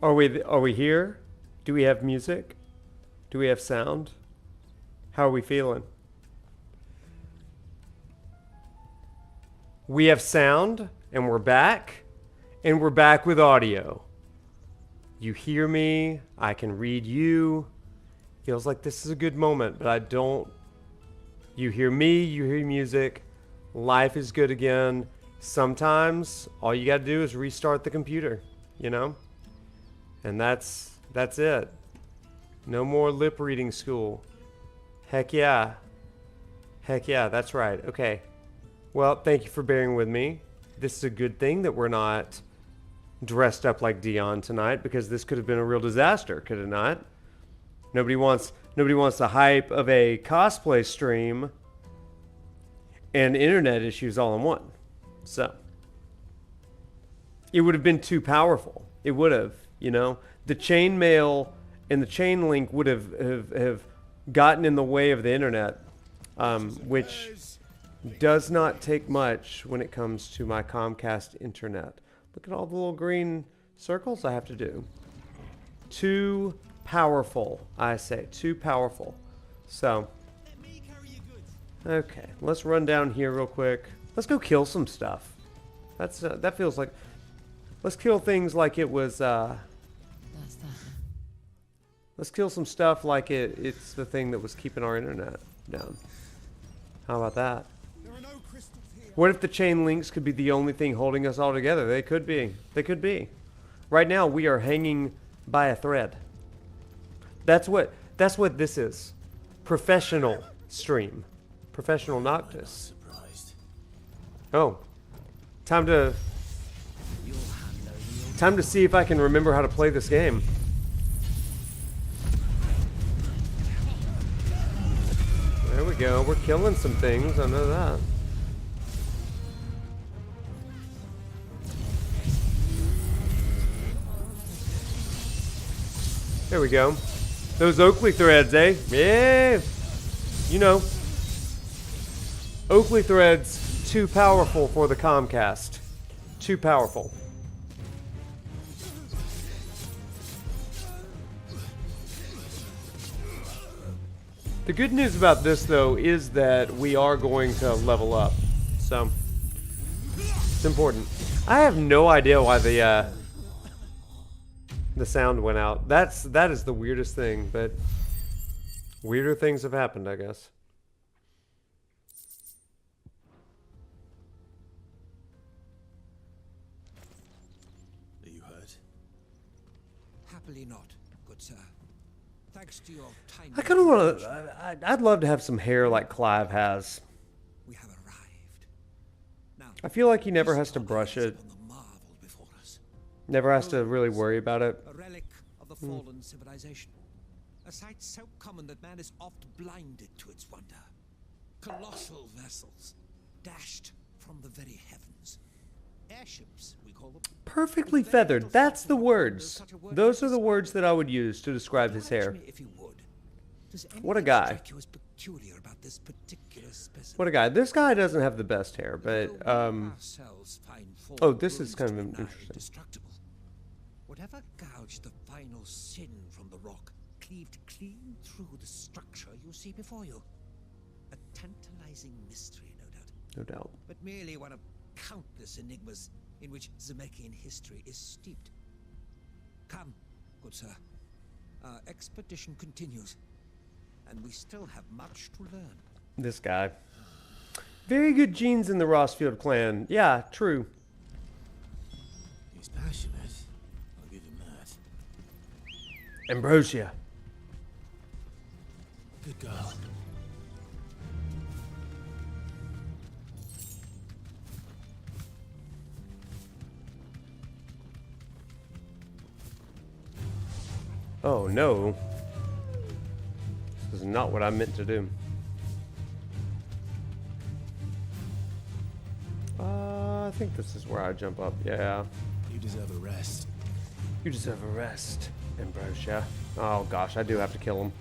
Are we here? Do we have music? Do we have sound? How are we feeling? We have sound, and we're back. And we're back with audio. You hear me. I can read you. Feels like this is a good moment, but I don't. You hear me. You hear music. Life is good again. Sometimes all you got to do is restart the computer, you know? And that's it. No more lip reading school. Heck yeah. Heck yeah, that's right. Okay. Well, thank you for bearing with me. This is a good thing that we're not dressed up like Dion tonight, because this could have been a real disaster, could it not? Nobody wants the hype of a cosplay stream and internet issues all in one. So it would have been too powerful. It would have, you know, the chain mail and the chain link would have gotten in the way of the internet, which does not take much when it comes to my Comcast internet. Look at all the little green circles I have to do. Too powerful, I say. Too powerful. So, okay, let's run down here real quick. Let's go kill some stuff. That's that feels like. Let's kill things like it was. Let's kill some stuff like it's the thing that was keeping our internet down. How about that? What if the chain links could be the only thing holding us all together? They could be. They could be. Right now we are hanging by a thread. That's what this is. Professional stream. Professional Noctis. Oh. Time to see if I can remember how to play this game. There we go. We're killing some things. I know that. There we go. Those Oakley threads, eh? Yeah. You know. Oakley threads, too powerful for the Comcast. Too powerful. The good news about this, though, is that we are going to level up. So, it's important. I have no idea why the sound went out. That is the weirdest thing, but weirder things have happened, I guess. Are you hurt? Happily not, good sir. Thanks to your tiny... I kind of want to... I'd love to have some hair like Clive has. We have arrived. Now, I feel like he never has to brush it. Never has to really worry about it. A relic of the fallen civilization. A sight so common that man is oft blinded to its wonder. Colossal vessels, dashed from the very heavens. Airships, we call them. Perfectly feathered. That's the words. Those are the words that I would use to describe his hair. What a guy. What a guy. This guy doesn't have the best hair, but, oh, this is kind of interesting. Whatever gouged the final sin from the rock cleaved clean through the structure you see before you. A tantalizing mystery, no doubt. No doubt. But merely one of countless enigmas in which Zemeckis history is steeped. Come, good sir. Our expedition continues, and we still have much to learn. This guy. Very good genes in the Rossfield clan. Yeah, true. He's passionate. I'll give him that. Ambrosia. Good girl. Oh no. This is not what I meant to do. I think this is where I jump up. Yeah. You deserve a rest. You deserve a rest, Ambrosia. Oh gosh, I do have to kill him.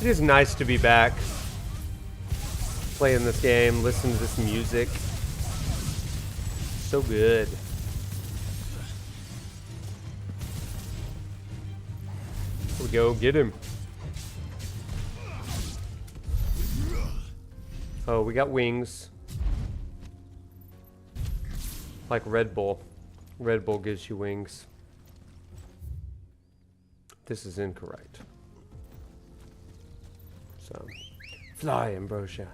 It is nice to be back. playing this game, listening to this music. So good. Here we go, get him. Oh, we got wings. Like Red Bull. Red Bull gives you wings. This is incorrect. So, fly, Ambrosia.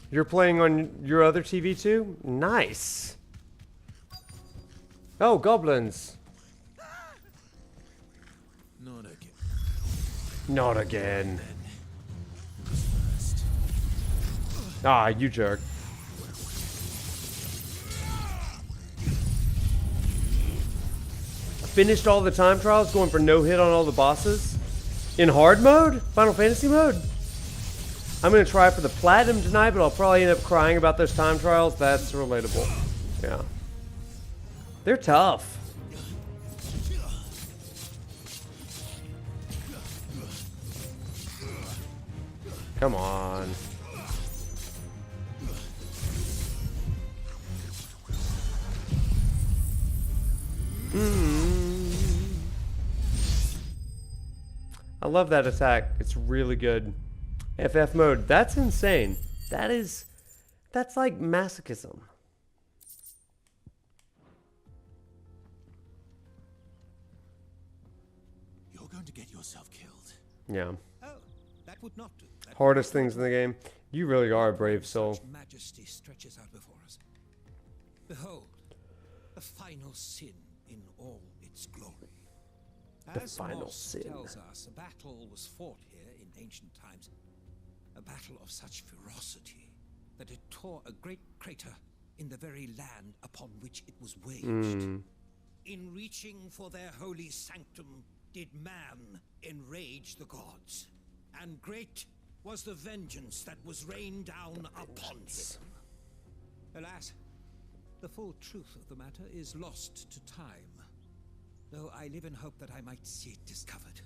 You're playing on your other TV too? Nice. Oh, goblins. Not again. Not again. Ah, you jerk. Finished all the time trials, going for no hit on all the bosses. In hard mode? Final Fantasy mode? I'm going to try for the platinum tonight, but I'll probably end up crying about those time trials. That's relatable. Yeah. They're tough. Come on. I love that attack. It's really good. FF mode. That's insane. That's like masochism. You're going to get yourself killed. Yeah. Oh, that would not do. That Hardest things in the game. You really are a brave soul. Such majesty stretches out before us. Behold, the final sin in all its glory. The As final Moss sin. tells us, a battle was fought here in ancient times. A battle of such ferocity that it tore a great crater in the very land upon which it was waged. In reaching for their holy sanctum, did man enrage the gods, and great was the vengeance that was rained down upon him. Alas, the full truth of the matter is lost to time, though I live in hope that I might see it discovered.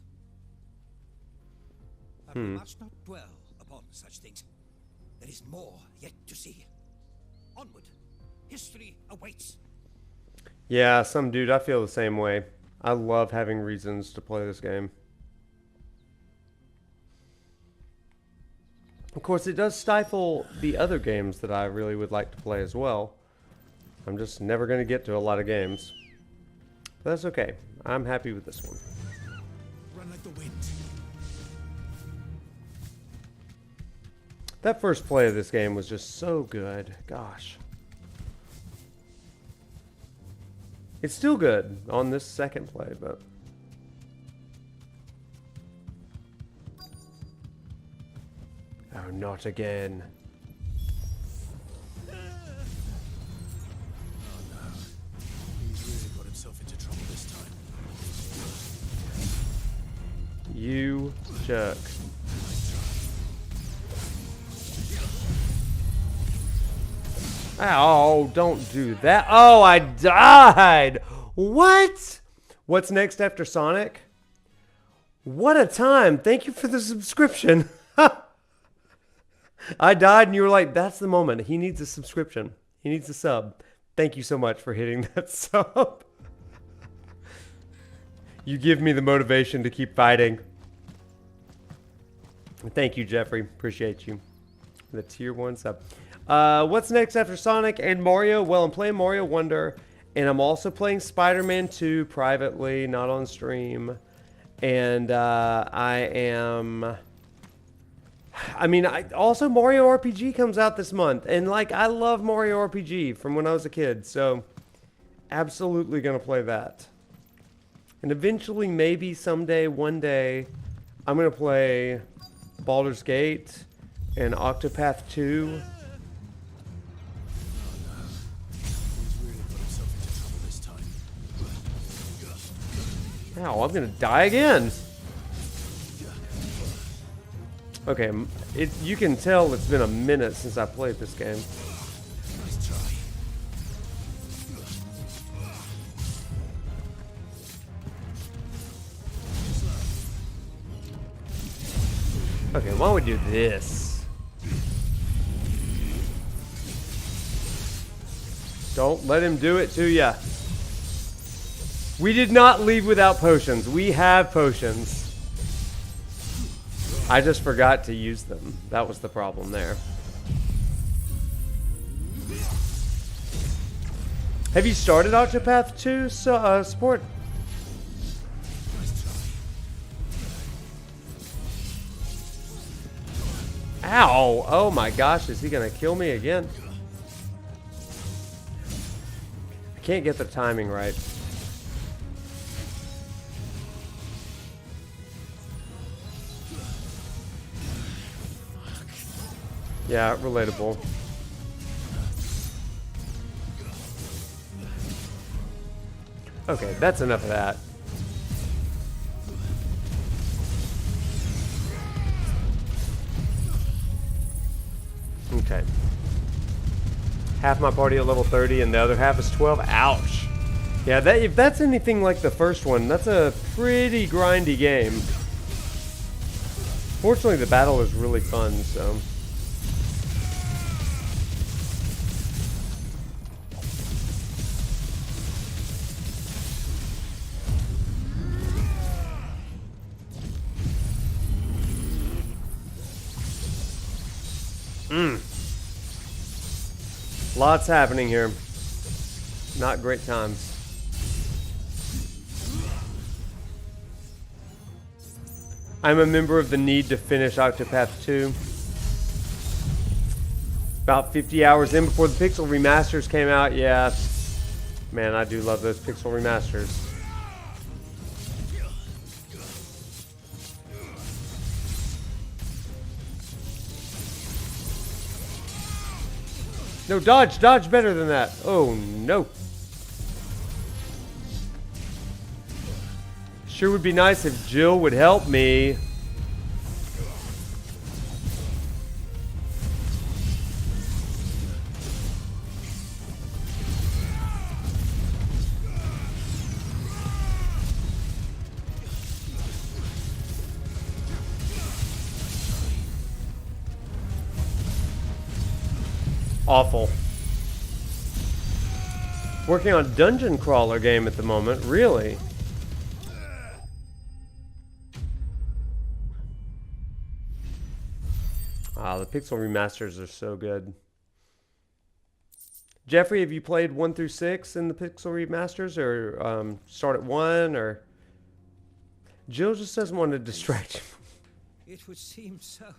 But we must not dwell upon such things. There is more yet to see. Onward, history awaits. Yeah, some dude, I feel the same way. I love having reasons to play this game. Of course, it does stifle the other games that I really would like to play as well. I'm just never going to get to a lot of games. But that's okay. I'm happy with this one. Run like the wind. That first play of this game was just so good. Gosh. It's still good on this second play, but... Oh, not again. Oh no. He's really got himself into trouble this time. You jerk. Oh, don't do that. Oh, I died. What? What's next after Sonic? What a time. Thank you for the subscription. I died and you were like, that's the moment. He needs a subscription. He needs a sub. Thank you so much for hitting that sub. You give me the motivation to keep fighting. Thank you, Jeffrey. Appreciate you. The tier 1 sub. What's next after Sonic and Mario? Well, I'm playing Mario Wonder, and I'm also playing Spider-Man 2 privately, not on stream. And also Mario RPG comes out this month, and like I love Mario RPG from when I was a kid, so absolutely gonna play that. And eventually, maybe someday, one day, I'm gonna play Baldur's Gate and Octopath 2. Ow, I'm gonna die again. Okay, you can tell it's been a minute since I played this game. Nice try. Okay, why don't we do this? Don't let him do it to ya. We did not leave without potions. We have potions. I just forgot to use them. That was the problem there. Have you started Octopath 2 support? Ow! Oh my gosh, is he gonna kill me again? I can't get the timing right. Yeah, relatable. Okay, that's enough of that. Okay. Half my party at level 30 and the other half is 12. Ouch. Yeah, that, if that's anything like the first one, that's a pretty grindy game. Fortunately, the battle is really fun, so... Lots happening here. Not great times. I'm a member of the Need to finish Octopath 2. About 50 hours in before the Pixel remasters came out. Yeah. Man, I do love those Pixel remasters. No, dodge! Dodge better than that! Oh, no. Sure would be nice if Jill would help me. Awful. Working on dungeon crawler game at the moment, really? Ah, the Pixel remasters are so good. Jeffrey, have you played 1 through 6 in the Pixel remasters, or start at 1, or? Jill just doesn't want to distract you. It would seem so.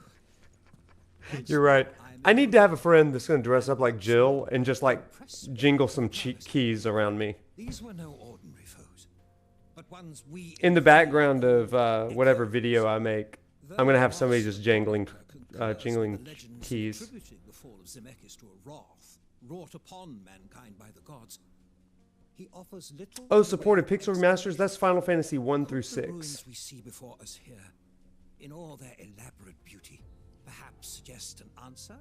You're right. I need to have a friend that's going to dress up like Jill and just like jingle some keys around me. These were no ordinary foes, but ones we In the background of whatever video I make, I'm going to have somebody just jingling keys. Attributing the fall of Zemeckis to a wrath wrought upon mankind by the gods. He offers little. Oh, supported Pixel remasters. That's Final Fantasy 1 through 6. The ruins we see before us here, in all their elaborate beauty, perhaps suggest an answer?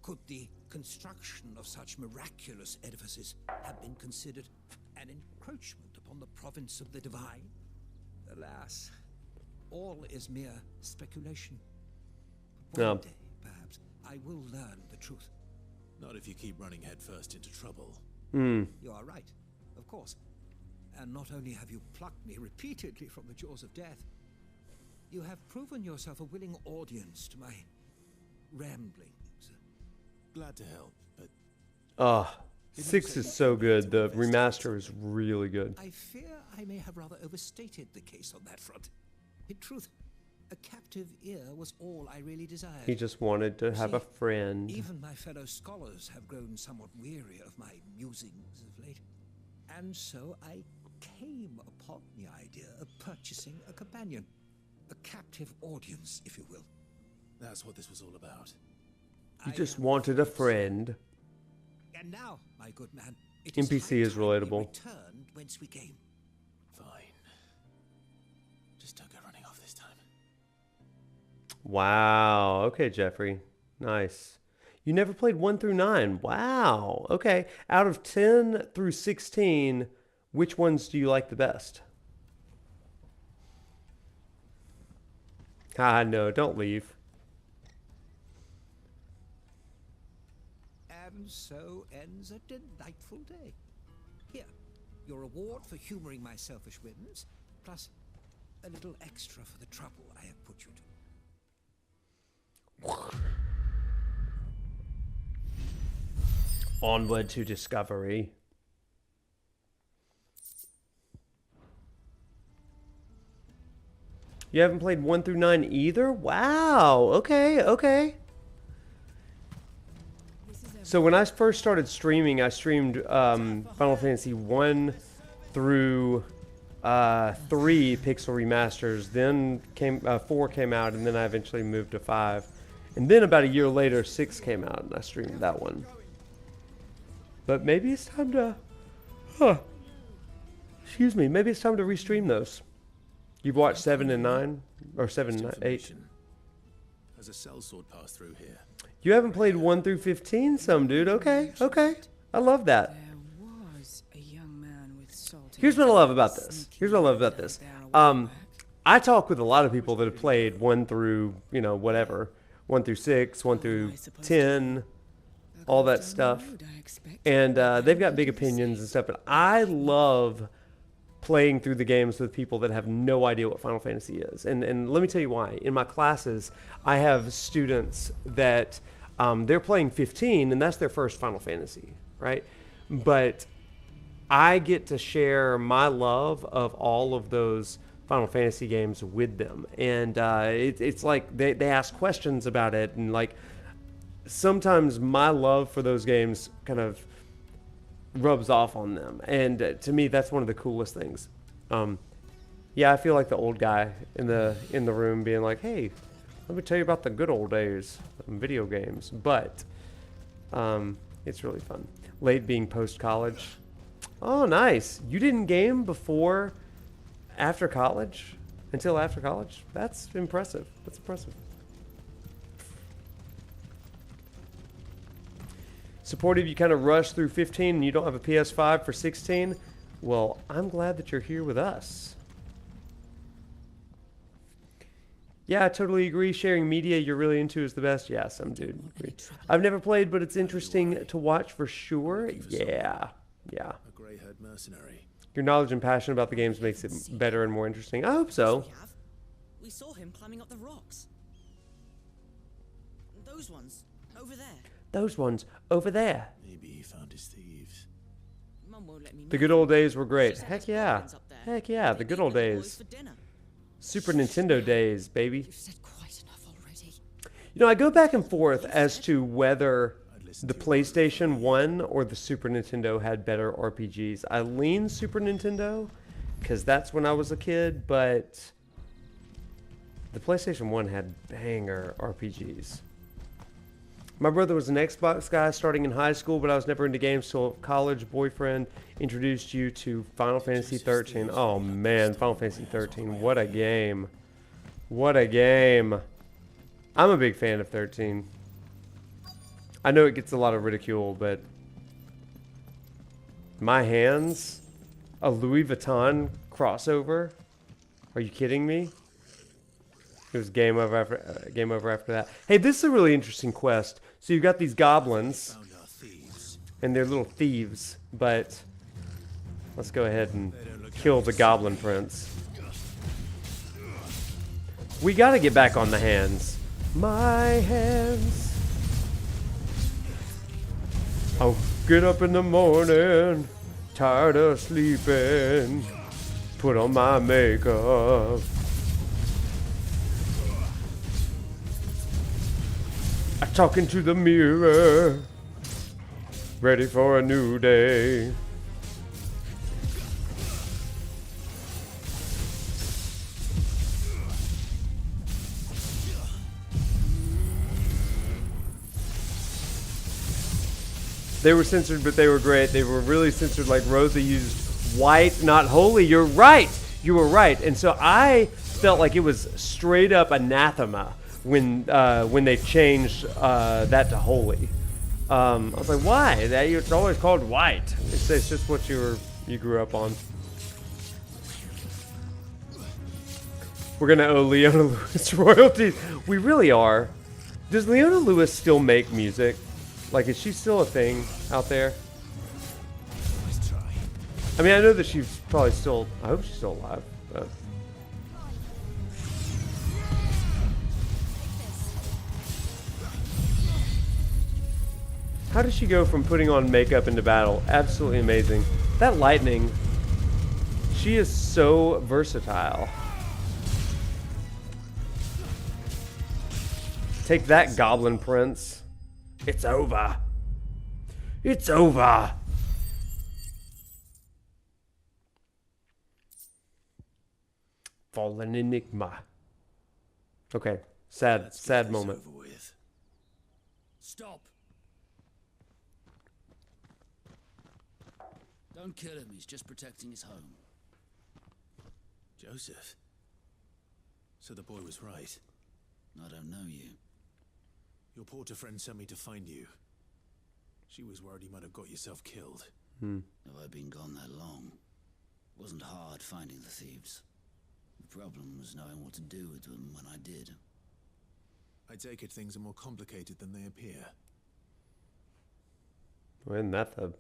Could the construction of such miraculous edifices have been considered an encroachment upon the province of the divine? Alas, all is mere speculation. But one day, perhaps, I will learn the truth. Not if you keep running headfirst into trouble. Hmm. You are right, of course. And not only have you plucked me repeatedly from the jaws of death, you have proven yourself a willing audience to my ramblings. Glad to help, but... Ah, 6 is so good. The remaster is really good. I fear I may have rather overstated the case on that front. In truth, a captive ear was all I really desired. He just wanted to have a friend. Even my fellow scholars have grown somewhat weary of my musings of late. And so I came upon the idea of purchasing a companion. A captive audience, if you will. That's what this was all about. He just wanted a friend. And now, my good man, it NPC is high time we relatable. returned whence we came. Fine. Just don't go running off this time. Wow. Okay, Jeffrey. Nice. You never played 1 through 9. Wow. Okay. Out of 10 through 16, which ones do you like the best? Ah, no, don't leave. And so ends a delightful day. Here, your reward for humoring my selfish whims, plus a little extra for the trouble I have put you to. Onward to discovery. You haven't played 1 through 9 either? Wow. Okay, okay. So when I first started streaming, I streamed Final Fantasy 1 through 3 pixel remasters. Then 4 came out, and then I eventually moved to 5. And then about a year later, 6 came out, and I streamed that one. But maybe it's time to... Excuse me. Maybe it's time to restream those. You've watched 7 and 9? Or 7 and 8? There's a sellsword pass through here. You haven't played 1 through 15, some dude. Okay, okay. I love that. There was a young man with salt. Here's what I love about this. Here's what I love about this. I talk with a lot of people that have played 1 through, you know, whatever. 1 through 6, 1 through 10, all that stuff. And they've got big opinions and stuff. But I love playing through the games with people that have no idea what Final Fantasy is. And let me tell you why. In my classes, I have students that they're playing 15, and that's their first Final Fantasy, right? But I get to share my love of all of those Final Fantasy games with them. And it's like they ask questions about it. And like sometimes my love for those games kind of rubs off on them, and to me that's one of the coolest things. Yeah, I feel like the old guy in the room being like, hey, let me tell you about the good old days of video games. But it's really fun. Late being post-college. Oh, nice. You didn't game before after college? Until after college? That's impressive. That's impressive. Supportive, you kind of rush through 15 and you don't have a PS5 for 16. Well, I'm glad that you're here with us. Yeah, I totally agree. Sharing media you're really into is the best. Yeah, some dude. Agree. I've never played, but it's interesting to watch for sure. Yeah, yeah. A grey-haired mercenary. Your knowledge and passion about the games makes it better and more interesting. I hope so. We saw him climbing up the rocks. Those ones over there. Those ones over there. Maybe he found his thieves. Mum won't let me. The good old days were great. She said Heck there's yeah. goblins up there. Heck yeah, the They good eat old with the boys days. for dinner. Super Nintendo days, baby. You've said quite enough already. You know, I go back and forth as to whether the PlayStation 1 or the Super Nintendo had better RPGs. I lean Super Nintendo because that's when I was a kid, but the PlayStation 1 had banger RPGs. My brother was an Xbox guy starting in high school, but I was never into games till college. Boyfriend introduced you to Final Fantasy 13. Oh man, Final Fantasy 13. What a game. What a game. I'm a big fan of 13. I know it gets a lot of ridicule, but my hands, a Louis Vuitton crossover? Are you kidding me? It was game over after that. Hey, this is a really interesting quest. So you've got these goblins, Found our thieves. and they're little thieves, but let's go ahead and kill the goblin prince. We gotta get back on the hands. My hands. I'll get up in the morning, tired of sleeping, put on my makeup. I talk into the mirror, ready for a new day. They were censored, but they were great. They were really censored, like Rosa used white, not holy. You're right. You were right. And so I felt like it was straight up anathema when they changed that to holy. I was like, why? It's always called white. It's just what you grew up on. We're gonna owe Leona Lewis royalties. We really are. Does Leona Lewis still make music? Like, is she still a thing out there? Nice try. I mean, I know that she's probably still... I hope she's still alive. But... How does she go from putting on makeup into battle? Absolutely amazing. That lightning, she is so versatile. Take that, Goblin Prince. It's over. It's over. Fallen Enigma. Okay, sad moment. Over with. Stop. Don't kill him, he's just protecting his home. Joseph. So the boy was right. I don't know you. Your porter friend sent me to find you. She was worried you might have got yourself killed. Have I been gone that long? It wasn't hard finding the thieves. The problem was knowing what to do with them when I did. I take it things are more complicated than they appear. Well, isn't that the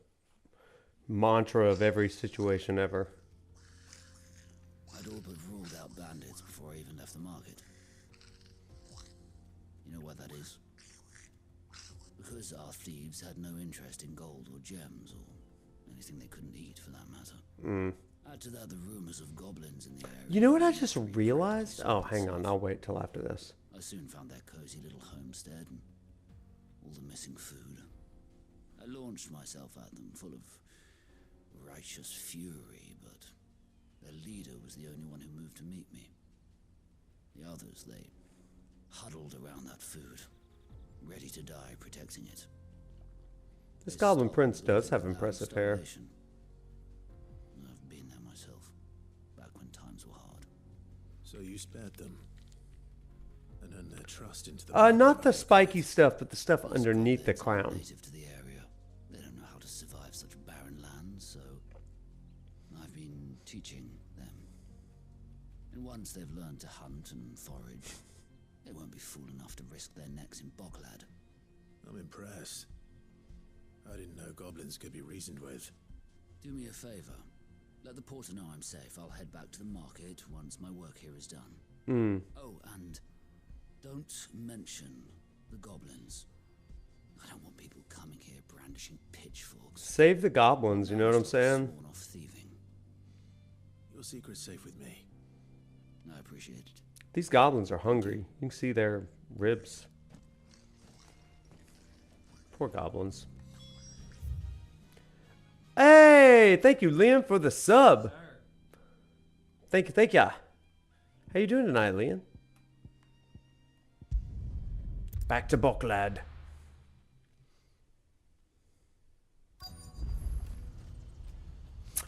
mantra of every situation ever? I'd all but ruled out bandits before I even left the market. You know why that is? Because our thieves had no interest in gold or gems or anything they couldn't eat for that matter. Add to that the rumors of goblins in the area. You know what I just realized? Oh, hang on. I'll wait till after this. I soon found their cozy little homestead and all the missing food. I launched myself at them full of righteous fury, but their leader was the only one who moved to meet me. The others, they huddled around that food, ready to die protecting it. This They Goblin stopped Prince does have without impressive hair. starvation. I've been there myself, back when times were hard. So you spared them. And earned their trust into the... Not the spiky stuff, but the stuff underneath the Goblins aren't crown. native to the area. They don't know how to survive such barren lands, so I've been teaching them. And once they've learned to hunt and forage, they won't be fool enough to risk their necks in Boglad. I'm impressed. I didn't know goblins could be reasoned with. Do me a favor. Let the porter know I'm safe. I'll head back to the market once my work here is done. Oh, and don't mention the goblins. I don't want people coming here brandishing pitchforks. Save the goblins, you know what I'm saying? Sworn off thieving. Your secret's safe with me. I appreciate it. These goblins are hungry. You can see their ribs. Poor goblins. Hey, thank you, Liam, for the sub. Thank ya. How you doing tonight, Liam? Back to Boklad.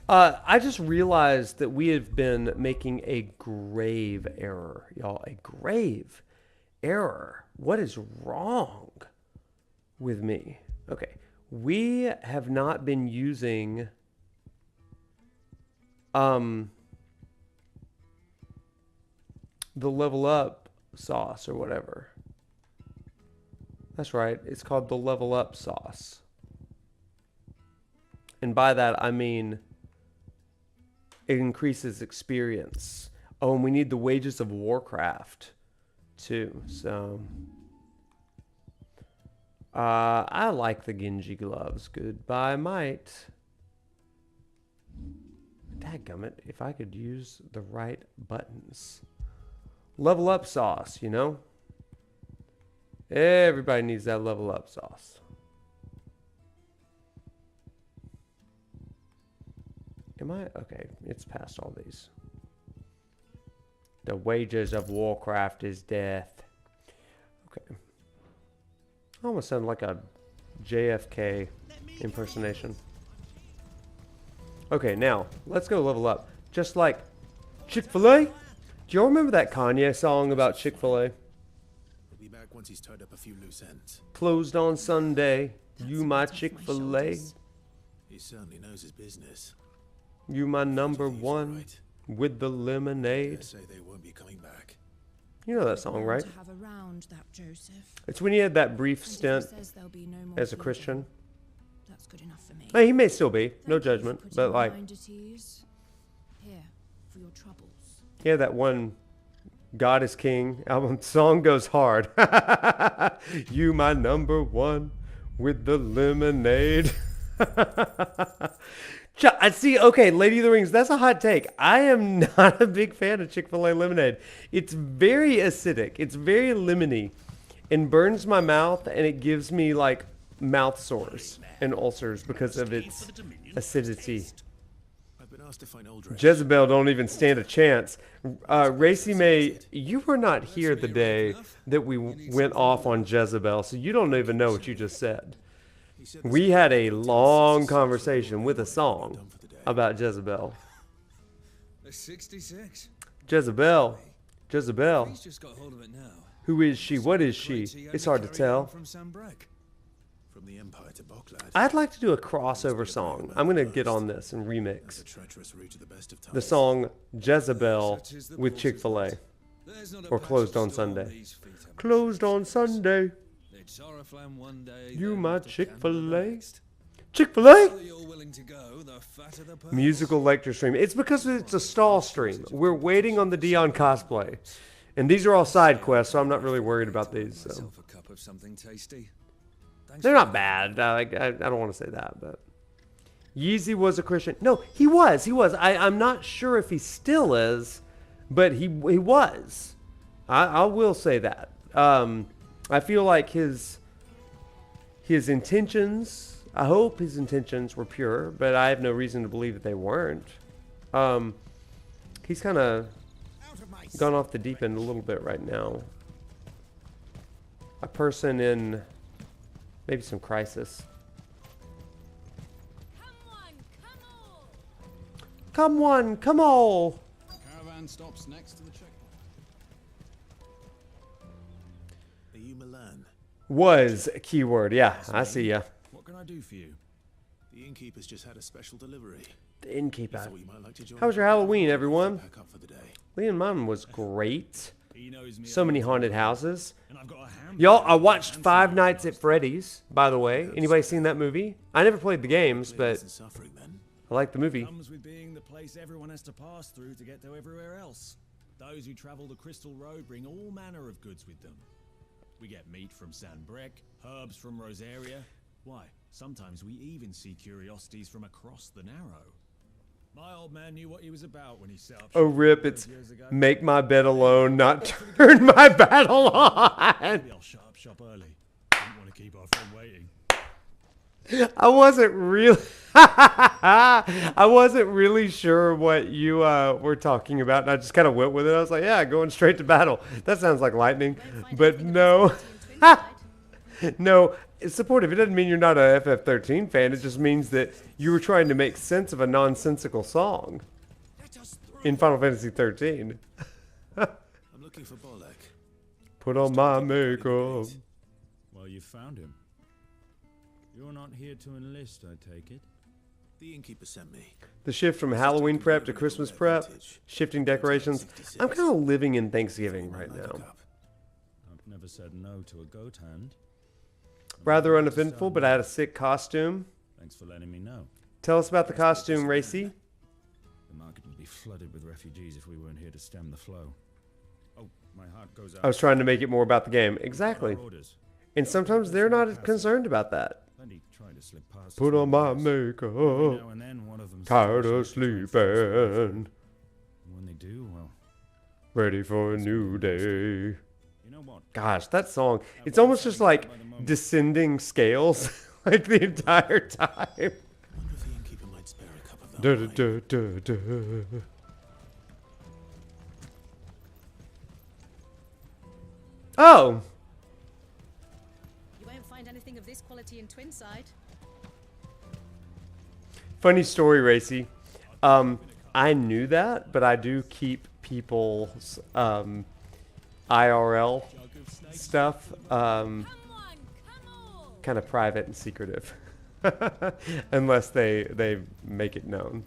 I just realized that we have been making a grave error, y'all. A grave error. What is wrong with me? Okay. We have not been using the level up sauce or whatever. That's right. It's called the level up sauce. And by that, I mean it increases experience. Oh, and we need the wages of Warcraft too. So I like the Genji gloves. Goodbye, might. Dadgummit, if I could use the right buttons. Level up sauce, you know? Everybody needs that level up sauce. Am I? Okay, it's past all these. The wages of Warcraft is death. Okay. I almost sound like a JFK impersonation. Okay, now, let's go level up. Just like Chick-fil-A. Do y'all remember that Kanye song about Chick-fil-A? He'll be back once he's tied up a few loose ends. Closed on Sunday. You my Chick-fil-A. He certainly knows his business. You my number Thieves are one right. with the Dare lemonade. say they won't be coming back. You know that song, Plan right? to have around that Joseph. It's when he had that brief And if he stint says there'll be no more as a bleeding, Christian. That's good enough for me. He may still be, no Thank you for judgment, putting but my like, mind at ease. Here, for your troubles. he had that one God is King album. Song goes hard. You my number one with the lemonade. I see. Okay, Lady of the Rings. That's a hot take. I am not a big fan of Chick-fil-A lemonade. It's very acidic. It's very lemony, and burns my mouth, and it gives me like mouth sores and ulcers because of its acidity. I've been asked to find Aldrich. Jezebel don't even stand a chance. Racy May, you were not here the day that we went off on Jezebel, so you don't even know what you just said. We had a long conversation with a song about Jezebel. A 66. Jezebel. Jezebel. He's just got hold of it now. Who is she? What is she? It's hard to tell. From Sambrek. From the Empire to Boklad. I'd like to do a crossover song. I'm going to get on this and The remix treacherous route to the best of times. the song Jezebel with Chick-fil-A. There's not a Or patch closed of on stone Sunday. these feet haven't Closed on touched. Sunday. It's Oriflamme one day, You then my off to Canada Chick-fil-A. the next. Chick-fil-A? The further you're willing to go, the fatter the pearls. Musical lecture stream. It's because it's a stall stream. We're waiting on the Dion cosplay. And these are all side quests, so I'm not really worried about these. So. Myself a cup of something tasty. Thanks They're for not bad. I don't want to say that, but Yeezy was a Christian. No, he was. He was. I'm not sure if he still is, but he was. I will say that. I feel like his intentions. I hope his intentions were pure, but I have no reason to believe that they weren't. He's kind of gone off the deep end a little bit right now. A person in maybe some crisis. Come on, come on. Caravan stops next to the checkpoint. Are you Milan? Was a keyword. Yeah, I see ya. What can I do for you? The innkeeper's just had a special delivery. The innkeeper. Thought you might like to join How was your Halloween, everyone? Pack up for the day. Lee and mine was great. He knows me. So many haunted houses. And I've got a ham. Y'all, I watched Five Nights at Freddy's, by the way. Anybody seen that movie? I never played the games, but Isn't suffering then? I like the movie. Comes with being the place everyone has to pass through to get to everywhere else. Those who travel the Crystal Road bring all manner of goods with them. We get meat from Sanbrek, herbs from Rosaria. Why, sometimes we even see curiosities from across the Narrow. My old man knew what he was about when he set up. Oh, shop rip, all it's those years ago. make my bed alone, not turn my battle on. Maybe I'll shut up shop early. Don't want to keep our friend waiting. I wasn't really... I wasn't really sure what you were talking about, and I just kind of went with it. I was like, yeah, going straight to battle. That sounds like lightning. But no. No, it's supportive. It doesn't mean you're not a FF13 fan. It just means that you were trying to make sense of a nonsensical song in Final Fantasy 13. I'm looking for Bolek. Put on my makeup. Well, you found him. You're not here to enlist, I take it. The innkeeper sent me. The shift from Halloween prep to Christmas prep, shifting decorations. I'm kind of living in Thanksgiving right now. I've never said no to a goat hand. Rather uneventful, but I had a sick costume. Thanks for letting me know. Tell us about the costume, Racy. The market would be flooded with refugees if we weren't here to stem the flow. Oh, my heart goes out. I was trying to make it more about the game. Exactly. Our orders. And sometimes they're not concerned about that. Plenty try to slip past Put us on my with this. makeup. Every now and then, one of them Tired of stumbles into try and force their way through. sleeping. And when they do, well, Ready for a new day. you know what? Gosh, that song. It's almost just like descending scales like the entire time. I wonder if the innkeeper might spare a cup of that Da, wine. da, da, da. Oh, You won't find anything of this quality in Twinside. funny story, Racy. I knew that, but I do keep people's IRL stuff kind of private and secretive, unless they make it known.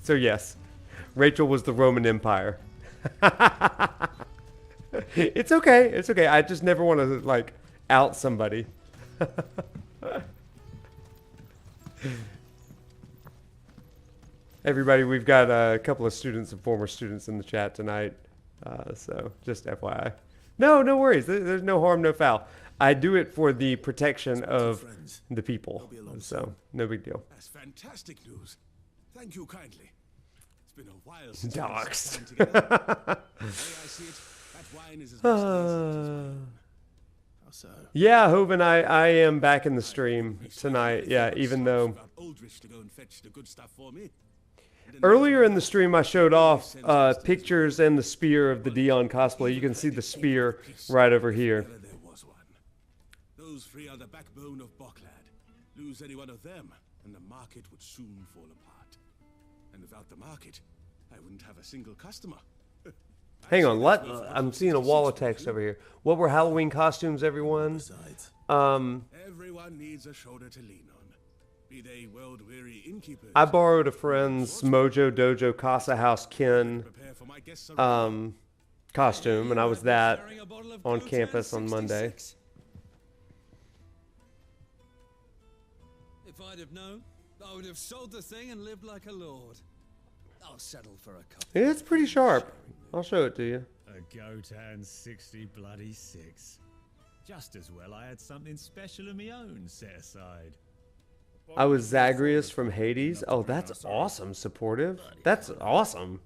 So yes, Rachel was the Roman Empire. It's okay. It's okay. I just never want to, like, out somebody. Everybody, we've got a couple of students and former students in the chat tonight. So just FYI. No, no worries. There's no harm, no foul. I do it for the protection of the people. So no big deal. That's fantastic news. Thank you kindly. It's been a while since Doxed. we sat down together. The way I see it, that wine is as much as How so? Yeah, Hoven, I am back in the stream tonight. Yeah, even though Aldrich to go and fetch the good stuff for me. earlier in the stream I showed off pictures and the spear of the Dion cosplay. You can see the spear right over here. There was one. Those three are the backbone of Boklad. Lose any one of them, and the market would soon fall apart. And without the market, I wouldn't have a single customer. Hang on, I'm seeing a wall of text over here. What were Halloween costumes, everyone? Everyone needs a shoulder to lean on. Be they world-weary innkeepers. I borrowed a friend's Mojo Dojo Casa House Ken Prepare for my guests costume, and I was that on campus on Monday. If I'd have known, I would have sold the thing and lived like a lord. I'll settle for a cup. It's pretty sharp. I'll show it to you. A Gotan 60 bloody 6. Just as well I had something special of my own set aside. I was Zagreus from Hades. Oh, that's awesome. Supportive. That's awesome.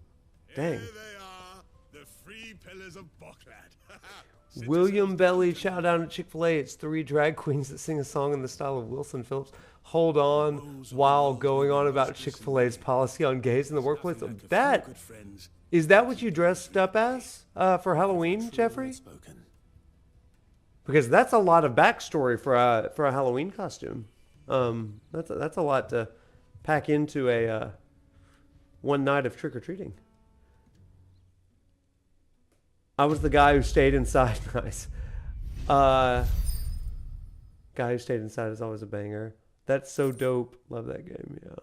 Dang. Here they are, the three pillars of Boklad. William Belly, shout out at Chick-fil-A. It's 3 drag queens that sing a song in the style of Wilson Phillips. Hold on while going on about Chick-fil-A's policy on gays in the workplace. That is that what you dressed up as for Halloween, Jeffrey? Because that's a lot of backstory for a Halloween costume. That's a lot to pack into a one night of trick or treating. I was the guy who stayed inside. Nice. Guy who stayed inside is always a banger. That's so dope. Love that game. Yeah,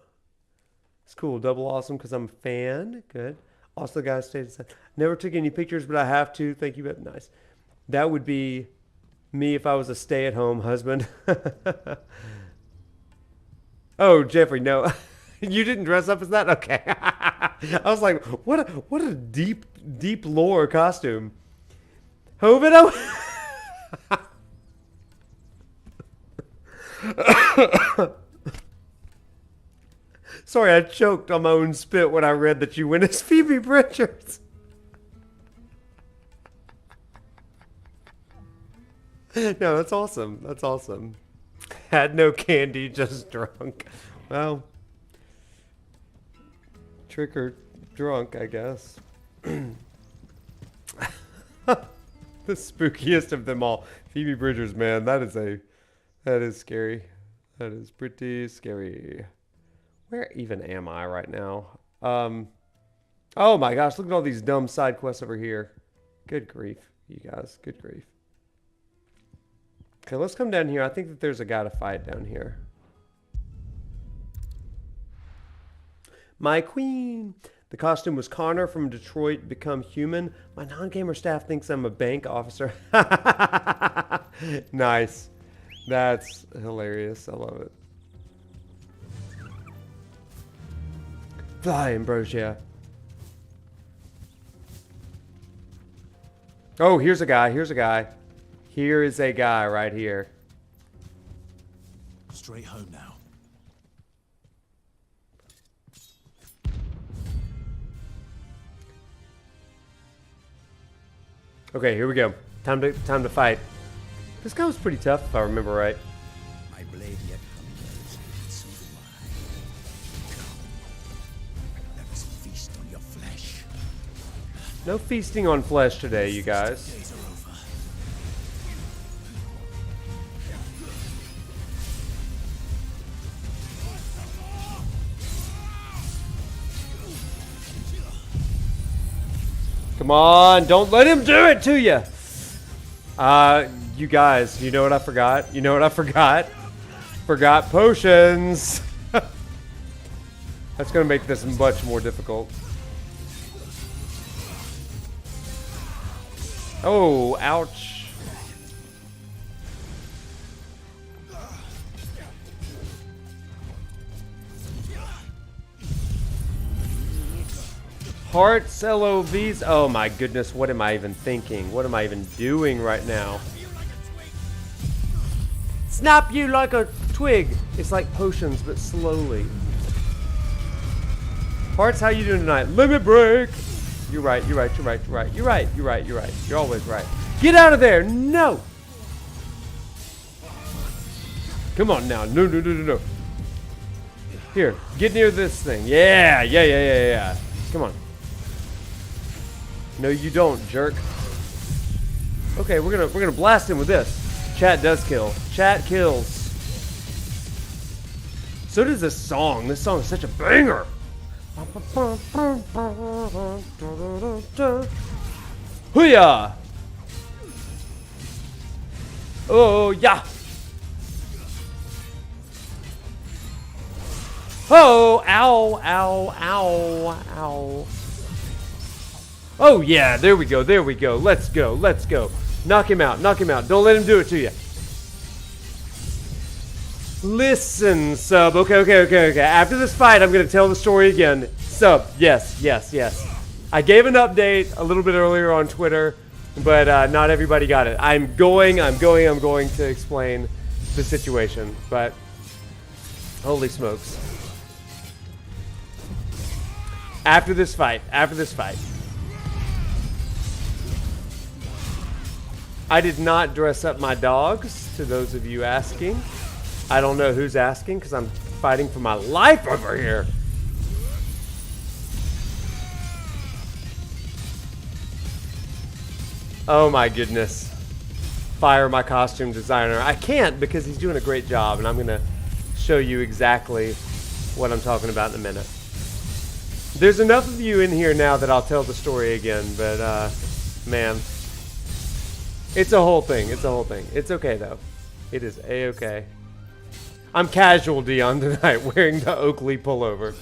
it's cool. Double awesome because I'm a fan. Good. Also, the guy who stayed inside. Never took any pictures, but I have to. Thank you. But nice. That would be me if I was a stay-at-home husband. Oh, Jeffrey, no. You didn't dress up as that? Okay. I was like, what a deep lore costume. Hovido? Sorry, I choked on my own spit when I read that you went as Phoebe Bridgers. No, that's awesome. That's awesome. Had no candy, just drunk. Well, trick or drunk, I guess. The spookiest of them all. Phoebe Bridgers, man, that is scary. That is pretty scary. Where even am I right now? Oh my gosh, look at all these dumb side quests over here. Good grief, you guys. Good grief. Okay, let's come down here. I think that there's a guy to fight down here. My queen. The costume was Connor from Detroit Become Human. My non-gamer staff thinks I'm a bank officer. Nice. That's hilarious. I love it. Fly, Ambrosia. Oh, here's a guy. Here's a guy. Here is a guy right here. Straight home now. Okay, here we go. Time to fight. This guy was pretty tough, if I remember right. My blade yet hungers, so do I. Come, let us feast on your flesh. No feasting on flesh today, you guys. Days are over. Come on, don't let him do it to you. You guys, you know what I forgot? You know what I forgot? Forgot potions. That's gonna make this much more difficult. Oh, ouch. Hearts, LOVs. Oh my goodness, what am I even thinking? What am I even doing right now? Snap you like a twig. It's like potions, but slowly. Hearts, how you doing tonight? Limit break. You're right, you're right, you're right, you're right, you're right, you're right, you're right. You're always right. Get out of there. No. Come on now. No, no, no, no, no. Here, get near this thing. Yeah, yeah, yeah, yeah, yeah. Come on. No, you don't, jerk. Okay, we're gonna blast him with this. Chat does kill. Chat kills. So does this song. This song is such a banger. Hooyah! Oh yeah! Oh! Ow! Ow! Ow! Ow! Oh yeah, there we go, there we go. Let's go, let's go. Knock him out, knock him out. Don't let him do it to you. Listen, sub. Okay. After this fight, I'm going to tell the story again. Sub, yes. I gave an update a little bit earlier on Twitter, but not everybody got it. I'm going to explain the situation, but holy smokes. After this fight. I did not dress up my dogs, to those of you asking. I don't know who's asking, because I'm fighting for my life over here. Oh my goodness. Fire my costume designer. I can't, because he's doing a great job, and I'm going to show you exactly what I'm talking about in a minute. There's enough of you in here now that I'll tell the story again, but man. It's a whole thing. It's okay, though. It is A-okay. I'm casual, Dion, tonight, wearing the Oakley pullover.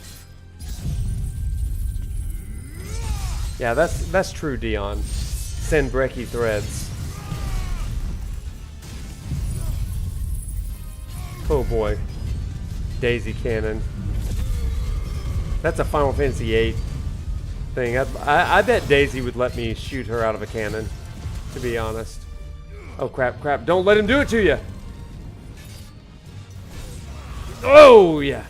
Yeah, that's true, Dion. Send Brecky threads. Oh, boy. Daisy cannon. That's a Final Fantasy VIII thing. I bet Daisy would let me shoot her out of a cannon, to be honest. Oh, crap. Don't let him do it to you. Oh, yeah.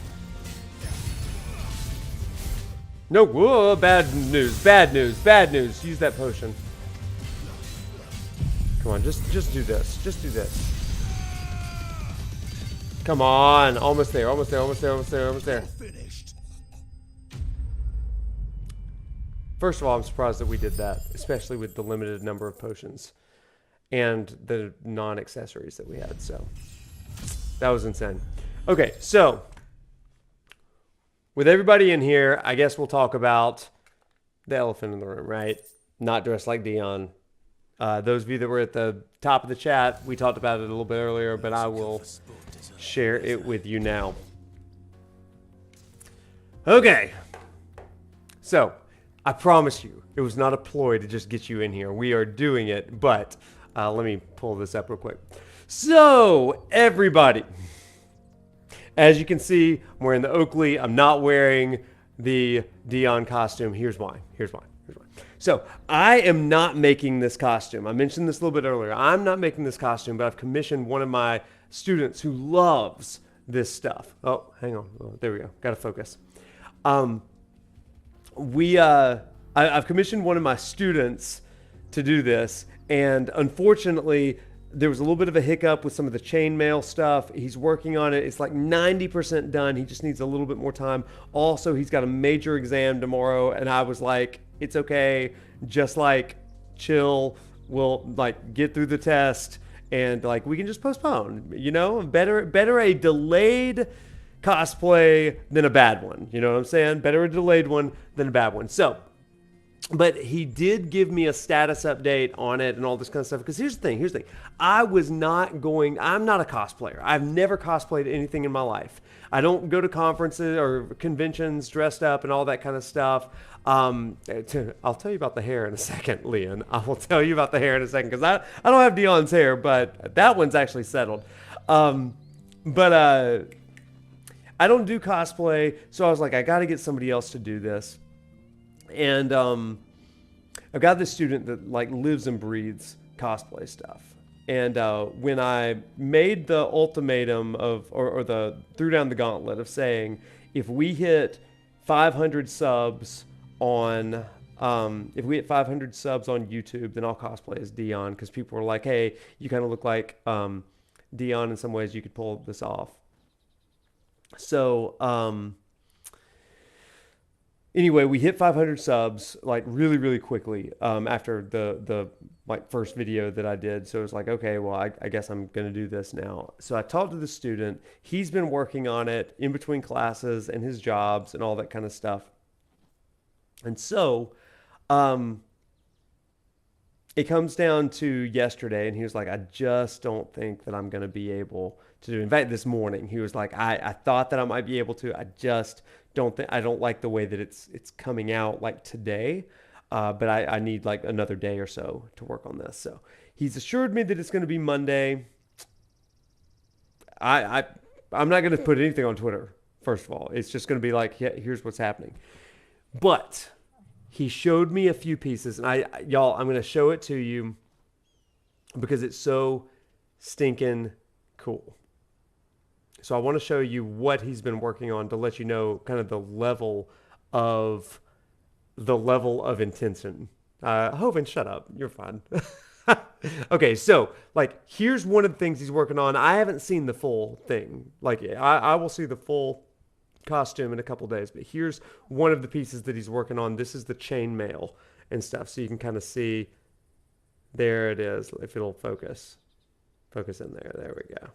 No, whoa, bad news. Use that potion. Come on, just do this. Just do this. Come on. Almost there. First of all, I'm surprised that we did that, especially with the limited number of potions and the non-accessories that we had, so that was insane. Okay, so with everybody in here, I guess we'll talk about the elephant in the room, right? Not dressed like Dion. Those of you that were at the top of the chat, we talked about it a little bit earlier, but I will share it with you now. Okay, so I promise you, it was not a ploy to just get you in here. We are doing it, but let me pull this up real quick. So, everybody, as you can see, I'm wearing the Oakley. I'm not wearing the Dion costume. Here's why. So, I am not making this costume. I mentioned this a little bit earlier. I'm not making this costume, but I've commissioned one of my students who loves this stuff. Oh, hang on. Oh, there we go. Got to focus. I've commissioned one of my students to do this, and unfortunately, there was a little bit of a hiccup with some of the chainmail stuff. He's working on it. It's like 90% done. He just needs a little bit more time. Also, he's got a major exam tomorrow, and I was like, it's okay. Just like chill. We'll like get through the test, and like we can just postpone. You know, better a delayed cosplay than a bad one. You know what I'm saying? Better a delayed one than a bad one. So But he did give me a status update on it and all this kind of stuff. Because here's the thing. I'm not a cosplayer. I've never cosplayed anything in my life. I don't go to conferences or conventions dressed up and all that kind of stuff. I'll tell you about the hair in a second, Leon. I will tell you about the hair in a second. Because I don't have Dion's hair, but that one's actually settled. But I don't do cosplay. So I was like, I got to get somebody else to do this. And I've got this student that like lives and breathes cosplay stuff. And when I made the ultimatum threw down the gauntlet of saying, if we hit 500 subs on YouTube, then I'll cosplay as Dion, because people were like, hey, you kind of look like Dion in some ways. You could pull this off. So anyway, we hit 500 subs like really, really quickly after the like first video that I did. So it was like, okay, well, I guess I'm going to do this now. So I talked to the student. He's been working on it in between classes and his jobs and all that kind of stuff. And so it comes down to yesterday, and he was like, I just don't think that I'm going to be able to do it. In fact, this morning, he was like, I thought that I might be able to. I just I don't like the way that it's coming out like today, but I need like another day or so to work on this. So he's assured me that it's going to be Monday. I'm not going to put anything on Twitter. First of all, it's just going to be like, yeah, here's what's happening. But he showed me a few pieces, and I'm going to show it to you because it's so stinking cool. So I want to show you what he's been working on to let you know kind of the level of intention. Hovind, shut up. You're fine. Okay, so like here's one of the things he's working on. I haven't seen the full thing. Like I will see the full costume in a couple days, but here's one of the pieces that he's working on. This is the chainmail and stuff, so you can kind of see. There it is. If it'll focus in there. There we go.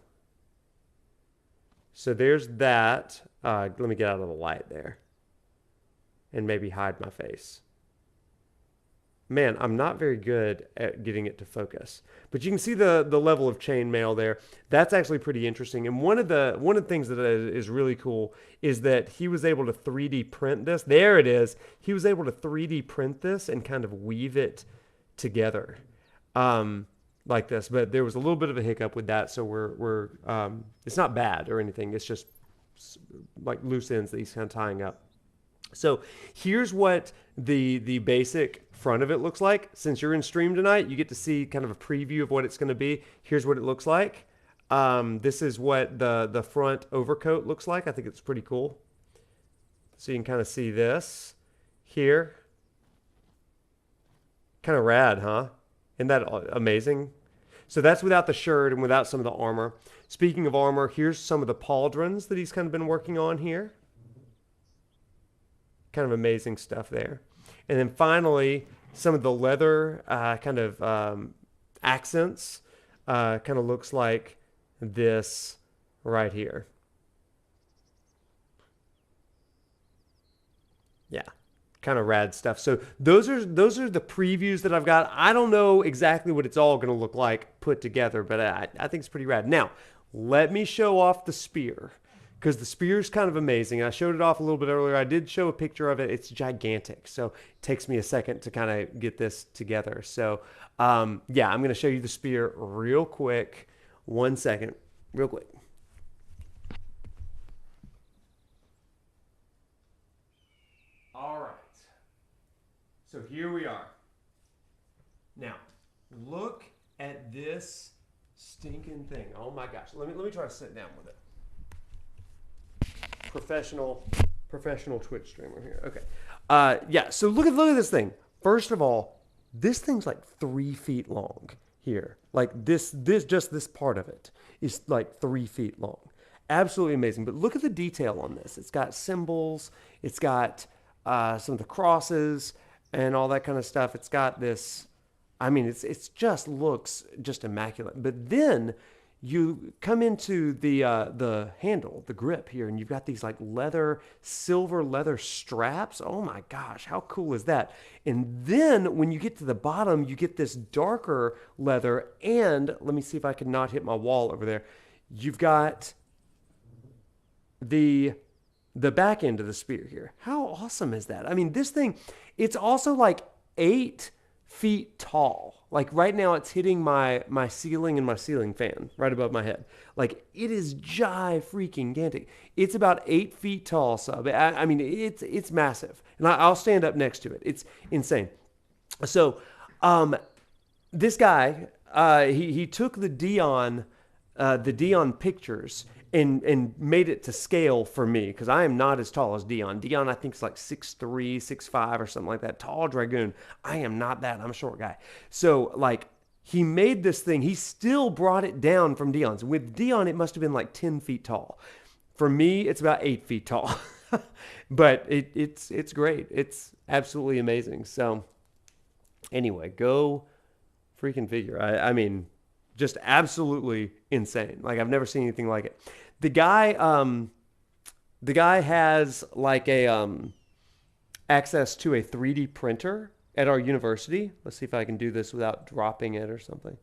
So there's that. Let me get out of the light there and maybe hide my face. Man, I'm not very good at getting it to focus, but you can see the level of chainmail there. That's actually pretty interesting. And one of the things that is really cool is that he was able to 3D print this. There it is. He was able to 3D print this and kind of weave it together. Like this, but there was a little bit of a hiccup with that, so we're it's not bad or anything. It's just like loose ends that he's kind of tying up. So here's what the basic front of it looks like. Since you're in stream tonight, you get to see kind of a preview of what it's going to be. Here's what it looks like. This is what the front overcoat looks like. I think it's pretty cool. So you can kind of see this here. Kind of rad, huh? Isn't that amazing? So that's without the shirt and without some of the armor. Speaking of armor, here's some of the pauldrons that he's kind of been working on here. Kind of amazing stuff there. And then finally, some of the leather kind of accents kind of looks like this right here. Yeah. Kind of rad stuff. So those are the previews that I've got. I don't know exactly what it's all going to look like put together, but I think it's pretty rad. Now, let me show off the spear, because the spear is kind of amazing. I showed it off a little bit earlier. I did show a picture of it. It's gigantic, so it takes me a second to kind of get this together. So yeah, I'm going to show you the spear real quick. 1 second, real quick. All right. So here we are. Now, look at this stinking thing. Oh my gosh. Let me try to sit down with it. Professional Twitch streamer here. Okay. Yeah, so look at this thing. First of all, this thing's like 3 feet long here. Like this part of it is like 3 feet long. Absolutely amazing. But look at the detail on this. It's got symbols. It's got some of the crosses and all that kind of stuff. It's got this, I mean, it's just looks just immaculate. But then you come into the handle, the grip here, and you've got these like silver leather straps. Oh my gosh, how cool is that? And then when you get to the bottom, you get this darker leather, and let me see if I can not hit my wall over there. You've got the back end of the spear here. How awesome is that? I mean, this thing, it's also like 8 feet tall. Like right now it's hitting my ceiling and my ceiling fan right above my head. Like it is freaking-gantic. It's about 8 feet tall, sub. I mean, it's massive. And I'll stand up next to it. It's insane. So this guy, he took the Dion pictures and made it to scale for me, because I am not as tall as Dion. Dion, I think, is like 6'3", 6'5", or something like that. Tall dragoon. I am not that. I'm a short guy. So, like, he made this thing. He still brought it down from Dion's. With Dion, it must have been like 10 feet tall. For me, it's about 8 feet tall. But it's great. It's absolutely amazing. So, anyway, go freaking figure. I mean, just absolutely insane. Like, I've never seen anything like it. The guy has like a access to a 3D printer at our university. Let's see if I can do this without dropping it or something.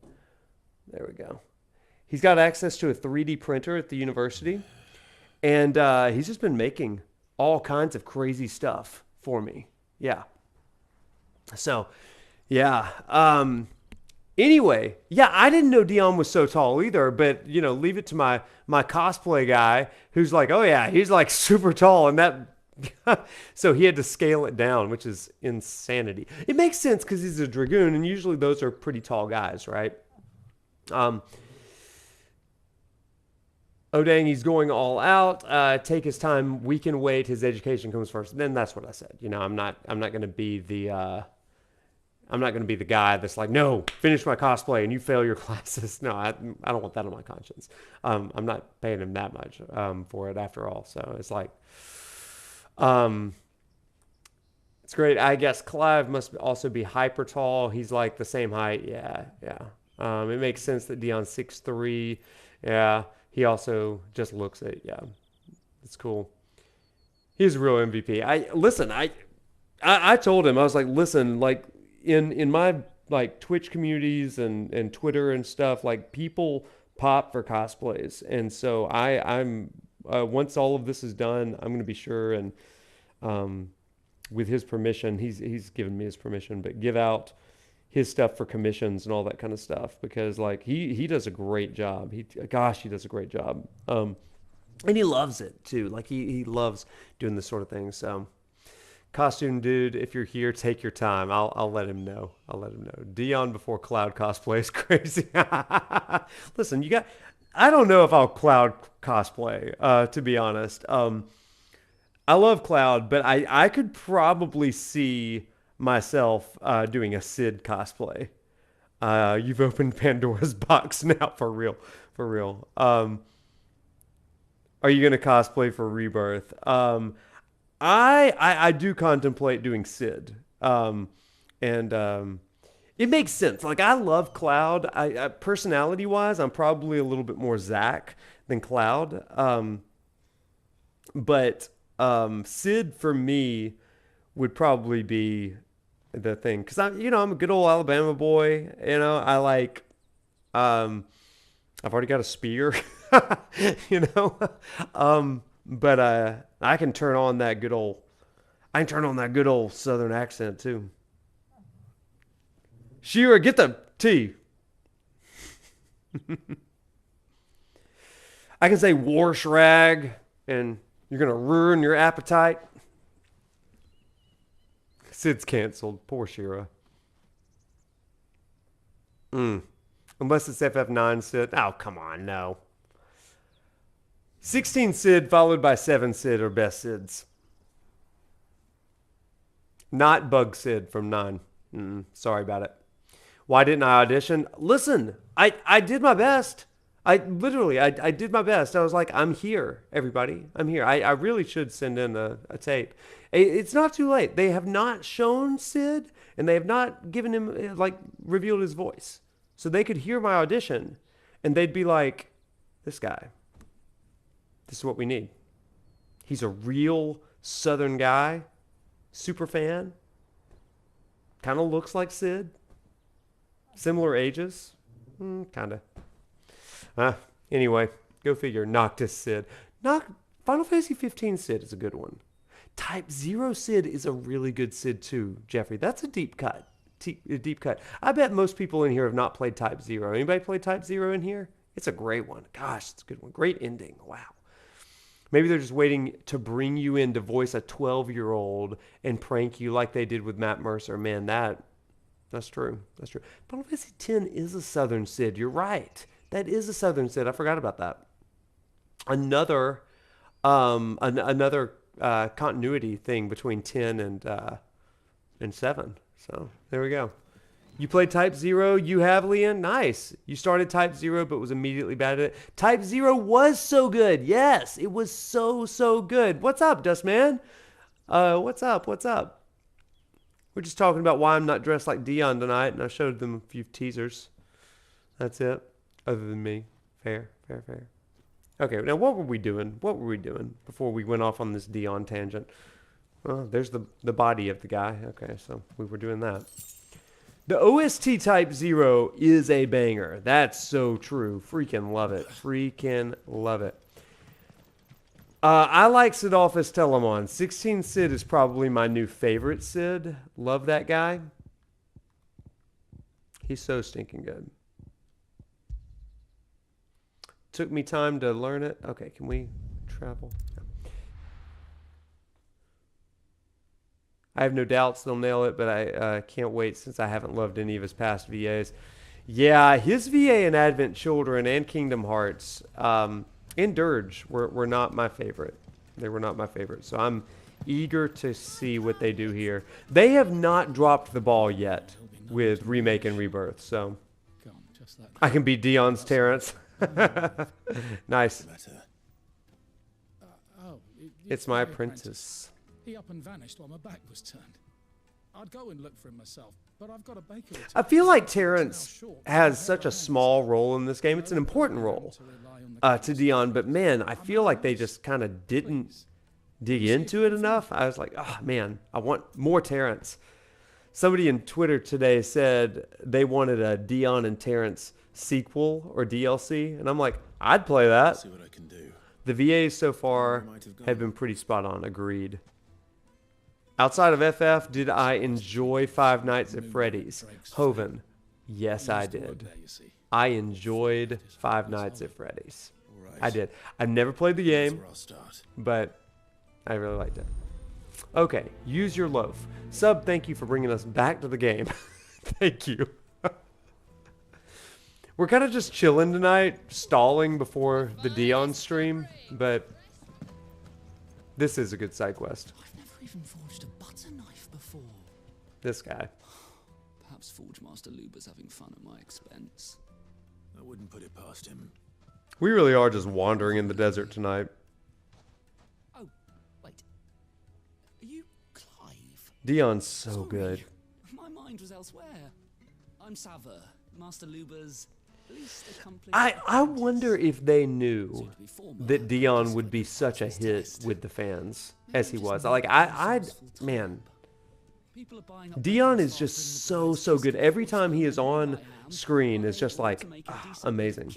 There we go. He's got access to a 3D printer at the university, and he's just been making all kinds of crazy stuff for me. Yeah. So, yeah. Anyway, yeah, I didn't know Dion was so tall either, but, you know, leave it to my cosplay guy who's like, oh yeah, he's like super tall, and that, so he had to scale it down, which is insanity. It makes sense because he's a dragoon, and usually those are pretty tall guys, right? Oh dang, he's going all out. Take his time. We can wait. His education comes first. Then that's what I said. You know, I'm not going to be the guy that's like, no, finish my cosplay and you fail your classes. No, I don't want that on my conscience. I'm not paying him that much for it after all. So it's like, it's great. I guess Clive must also be hyper tall. He's like the same height. Yeah. It makes sense that Dion's 6'3". Yeah. He also just looks it. Yeah. It's cool. He's a real MVP. I told him, I was like, listen, like, in my like Twitch communities and Twitter and stuff, like people pop for cosplays, and so I'm once all of this is done, I'm gonna be sure and with his permission, he's given me his permission, but give out his stuff for commissions and all that kind of stuff, because like he does a great job. He does a great job, and he loves it too. Like he loves doing this sort of thing. So. Costume dude, if you're here, take your time. I'll let him know. Dion before Cloud cosplay is crazy. Listen, I don't know if I'll Cloud cosplay, to be honest. I love Cloud, but I could probably see myself doing a Sid cosplay. You've opened Pandora's box now, for real. Are you gonna cosplay for Rebirth? I do contemplate doing Sid, and it makes sense. Like, I love Cloud. I personality wise, I'm probably a little bit more Zack than Cloud. But Sid for me would probably be the thing, because I'm a good old Alabama boy. You know, I like I've already got a spear. You know, but I can turn on that good old Southern accent too. Shira, get the tea. I can say Warshrag, and you're gonna ruin your appetite. Sid's canceled. Poor Shira. Unless it's FF9 Sid. Oh, come on, no. 16 Sid followed by 7 Sid are best Sids. Not Bug Sid from 9. Sorry about it. Why didn't I audition? Listen, I did my best. I did my best. I was like, I'm here, everybody. I'm here. I really should send in a tape. It's not too late. They have not shown Sid, and they have not given him, like, revealed his voice. So they could hear my audition, and they'd be like, This guy. This is what we need. He's a real Southern guy. Super fan. Kind of looks like Sid. Similar ages. Kind of. Anyway, go figure. Noctis Sid. Final Fantasy XV Sid is a good one. Type 0 Sid is a really good Sid too, Jeffrey. That's a deep cut. A deep cut. I bet most people in here have not played Type 0. Anybody play Type 0 in here? It's a great one. Gosh, it's a good one. Great ending. Wow. Maybe they're just waiting to bring you in to voice a 12-year-old and prank you like they did with Matt Mercer. Man, that's true. That's true. Final Fantasy X is a Southern Sid. You're right. That is a Southern Sid. I forgot about that. Another continuity thing between 10 and 7. So there we go. You played Type 0. You have, Leon? Nice. You started Type 0 but was immediately bad at it. Type 0 was so good. Yes, it was so good. What's up, Dustman? What's up? We're just talking about why I'm not dressed like Dion tonight, and I showed them a few teasers. That's it. Other than me. Fair. Okay, now what were we doing? Before we went off on this Dion tangent? Well, there's the body of the guy. Okay, so we were doing that. The OST Type 0 is a banger. That's so true. Freaking love it. I like Sidolphus Telamon. 16 Sid is probably my new favorite Sid. Love that guy. He's so stinking good. Took me time to learn it. Okay, can we travel? I have no doubts they'll nail it, but I can't wait since I haven't loved any of his past VAs. Yeah, his VA in Advent Children and Kingdom Hearts and Dirge were not my favorite. They were not my favorite. So I'm eager to see what they do here. They have not dropped the ball yet with Remake and Rebirth, so I can be Dion's Terrence. Nice. It's my apprentice. He up and vanished while my back was turned. I'd go and look for him myself, but I've got a baker. I feel like Terrence has such a small role in this game. It's an important role to Dion, but man, I feel like they just kind of didn't dig into it enough. I was like, oh man, I want more Terrence. Somebody in Twitter today said they wanted a Dion and Terrence sequel or DLC, and I'm like, I'd play that. See what I can do. The VAs so far have been pretty spot on. Agreed. Outside of FF, did I enjoy Five Nights at Freddy's? Hoven, yes, I did. I enjoyed Five Nights at Freddy's. I did. I've never played the game, but I really liked it. Okay, use your loaf. Sub, thank you for bringing us back to the game. Thank you. We're kind of just chilling tonight, stalling before the Dion stream, but this is a good side quest. I've never even forged a butter knife before. This guy. Perhaps Forge Master Luber's having fun at my expense. I wouldn't put it past him. We really are just wandering in the desert tonight. Oh, wait. Are you Clive? Dion's so Sorry, good. My mind was elsewhere. I'm Saver, Master Luber's least accomplished. I wonder if they knew that Dion would be such a hit with the fans as he was. Like, man, Dion is just so good. Every time he is on screen, it's just like amazing.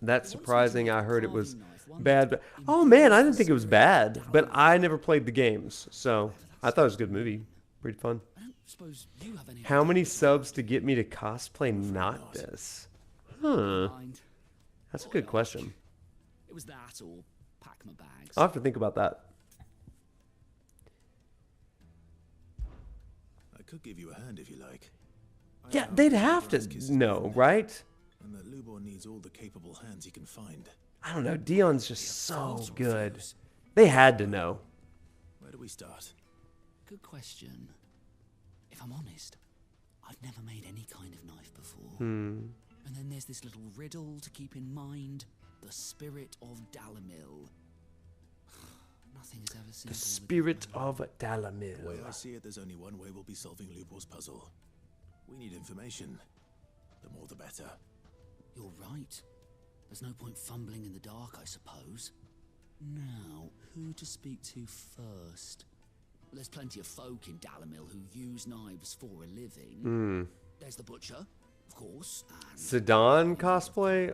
That's surprising. I heard it was bad, but oh man, I didn't think it was bad. But I never played the games, so I thought it was a good movie. Pretty fun. How many subs to get me to cosplay Noctis? Huh. That's a good question. It was that or pack my bags. I'll have to think about that. I could give you a hand if you like. Yeah, they'd have to know, right? And that Lubor needs all the capable hands he can find. I don't know. Dion's just so good. They had to know. Where do we start? Good question. If I'm honest, I've never made any kind of knife before. And then there's this little riddle to keep in mind. The spirit of Dalamil. Nothing is ever simple. The spirit of Dalamil. The way I see it, there's only one way we'll be solving Lubor's puzzle. We need information. The more the better. You're right. There's no point fumbling in the dark, I suppose. Now, who to speak to first? There's plenty of folk in Dalamil who use knives for a living. There's the butcher, of course. And Zidane cosplay?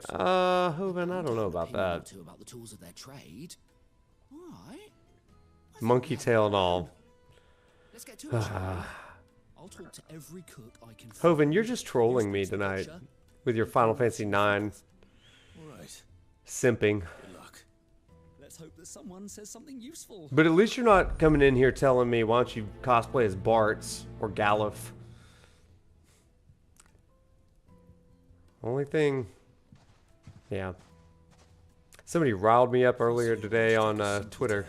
Hoven, I don't know about that. Too about the tools of their trade. All right. Monkey tail and all. Let's get to it. shall we? I'll talk to every cook I can. Hoven, you're just trolling me tonight with your Final Fantasy IX All right. simping. Good luck. Let's hope that someone says something useful. But at least you're not coming in here telling me, why don't you cosplay as Bartz or Galuf? Only thing... Yeah. Somebody riled me up earlier today on Twitter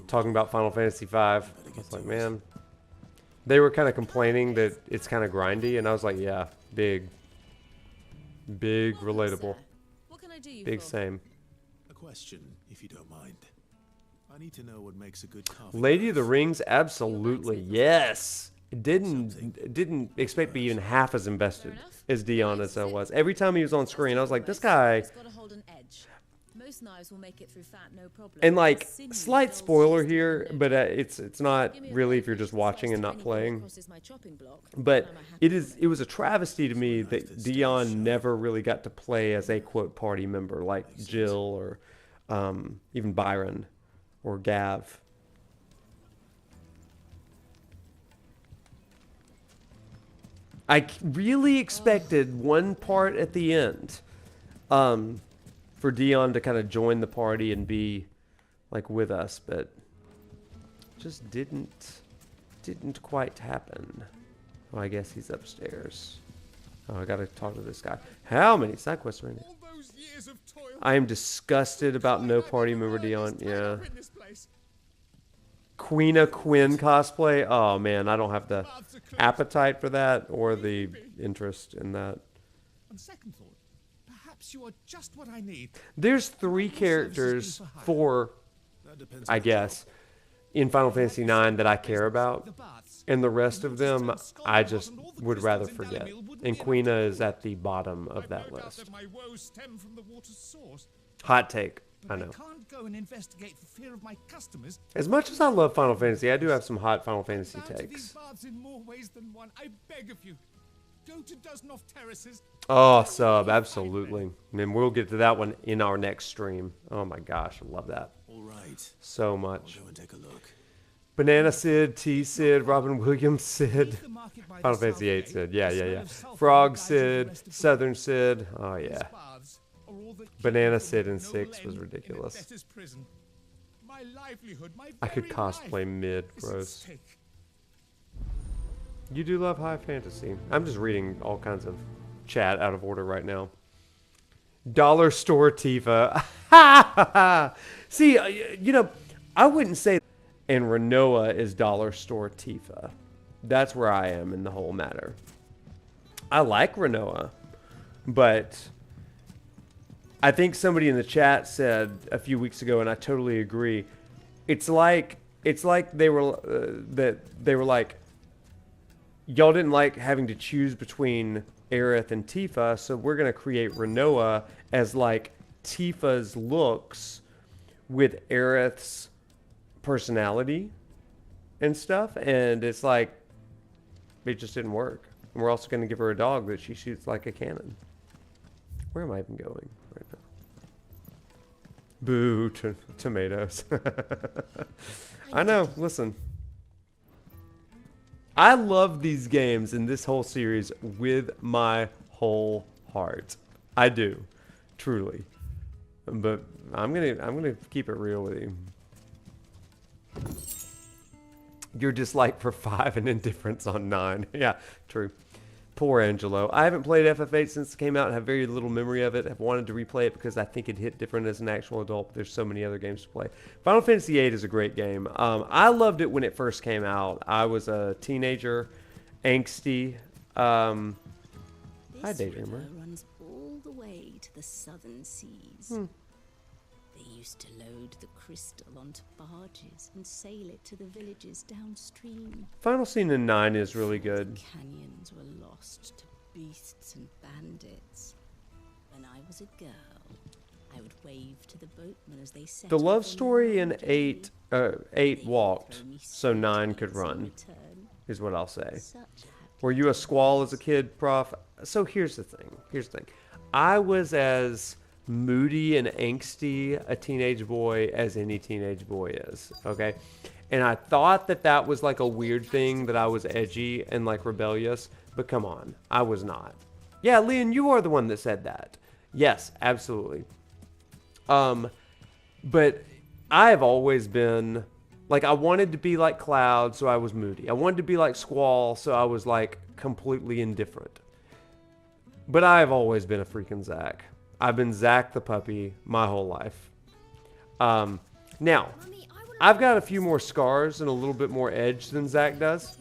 talking about Final Fantasy V. I was like, man... They were kind of complaining that it's kind of grindy, and I was like, yeah, big relatable. What can I do you Big for? same. A question, if you don't mind. I need to know what makes a good coffee. Lady of the Rings, absolutely, yes. Didn't expect to be even half as invested as Dion as I was. Every time he was on screen, I was like, this guy. It's got to hold an edge. Most knives will make it through fat, no problem. And like, Sinewy slight dull spoiler tasting here, no but good. it's not Give me a really break. if you're just First, watching and if not anything playing. crosses my chopping block, But then I'm a it happy was a travesty to me that Dion never really got to play as a quote party member like Jill or even Byron or Gav. I really expected one part at the end for Dion to kind of join the party and be like with us, but just didn't quite happen. Oh, I guess he's upstairs. Oh, I gotta talk to this guy. How many side quests are in it? All those years of toil. I am disgusted about no party member Dion. Yeah. Queen cosplay. Oh man, I don't have the appetite for that or the interest in that. On second thought, perhaps you are just what I need. There's 3 characters, 4, That depends I on the guess, in Final Fantasy IX that I care about, The baths. and the rest of them I just would rather forget. And Quina is at the bottom of that I've no doubt list. that my woes stem from the water's source. Hot take, I But know. can't go and investigate for fear of my customers. As much as I love Final Fantasy, I do have some hot Final Fantasy Bound to these takes. baths in more ways than one. I beg of you. Go to Dusnoff Terraces. Oh, sub, absolutely. And we'll get to that one in our next stream. Oh my gosh, I love that All right. so I'll much. go and take a look. Banana Sid, T Sid, Robin Williams Sid, Leave the market by the Final south Fantasy VIII gate. Sid. Yeah, The yeah, smell yeah. of sulphur Frog guides the Sid, rest of the Southern Sid. Oh These yeah. baths are all that keep Banana me Sid from in no 6 was end in a ridiculous. debtor's prison. My livelihood, my I could very cosplay life mid, is at gross. stake. You do love high fantasy. I'm just reading all kinds of chat out of order right now. Dollar Store Tifa. See, you know, I wouldn't say. And Renoa is Dollar Store Tifa. That's where I am in the whole matter. I like Renoa, but I think somebody in the chat said a few weeks ago, and I totally agree. It's like they were like, y'all didn't like having to choose between Aerith and Tifa, so we're gonna create Renoa as like Tifa's looks with Aerith's personality and stuff, and it's like it just didn't work. And we're also gonna give her a dog that she shoots like a cannon. Where am I even going right now? Boo, tomatoes. I know, listen. I love these games and this whole series with my whole heart. I do, truly. But I'm gonna keep it real with you. Your dislike for 5 and indifference on 9. Yeah, true. Poor Angelo. I haven't played FF8 since it came out and have very little memory of it. I've wanted to replay it because I think it hit different as an actual adult, but there's so many other games to play. Final Fantasy VIII is a great game. I loved it when it first came out. I was a teenager, angsty. Hi, This Daydreamer. river runs all the way to the southern seas. They used to load the crystal onto barges and sail it to the villages downstream. Final Scene in 9 is really good. Canyons were lost to beasts and bandits. When I was a girl, I would wave to the boatmen as they set The love off on their story in long journey. 8 walked, so 9 could run, is what I'll say. Were you a squall as a kid, Prof? So here's the thing. I was as moody and angsty a teenage boy as any teenage boy is, okay? And I thought that was like a weird thing, that I was edgy and like rebellious, but come on, I was not. Yeah, Leon, you are the one that said that. Yes, absolutely. But I have always been, like, I wanted to be like Cloud, so I was moody. I wanted to be like Squall, so I was, like, completely indifferent. But I have always been a freaking Zack. I've been Zack the puppy my whole life. Now, I've got a few more scars and a little bit more edge than Zack does.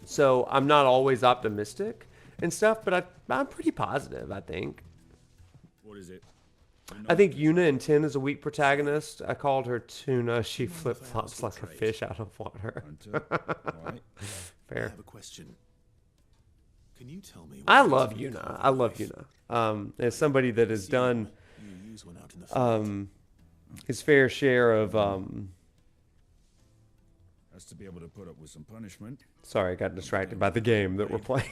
So I'm not always optimistic and stuff, but I'm pretty positive, I think. What is it? I think Yuna in 10 is a weak protagonist. I called her Tuna. She flip-flops like a fish out of water. Fair. I have a question. Can you tell me? I love Yuna. I love Yuna. As somebody that has done his fair share of Has to be able to put up with some punishment. Sorry, I got distracted by the game that we're playing.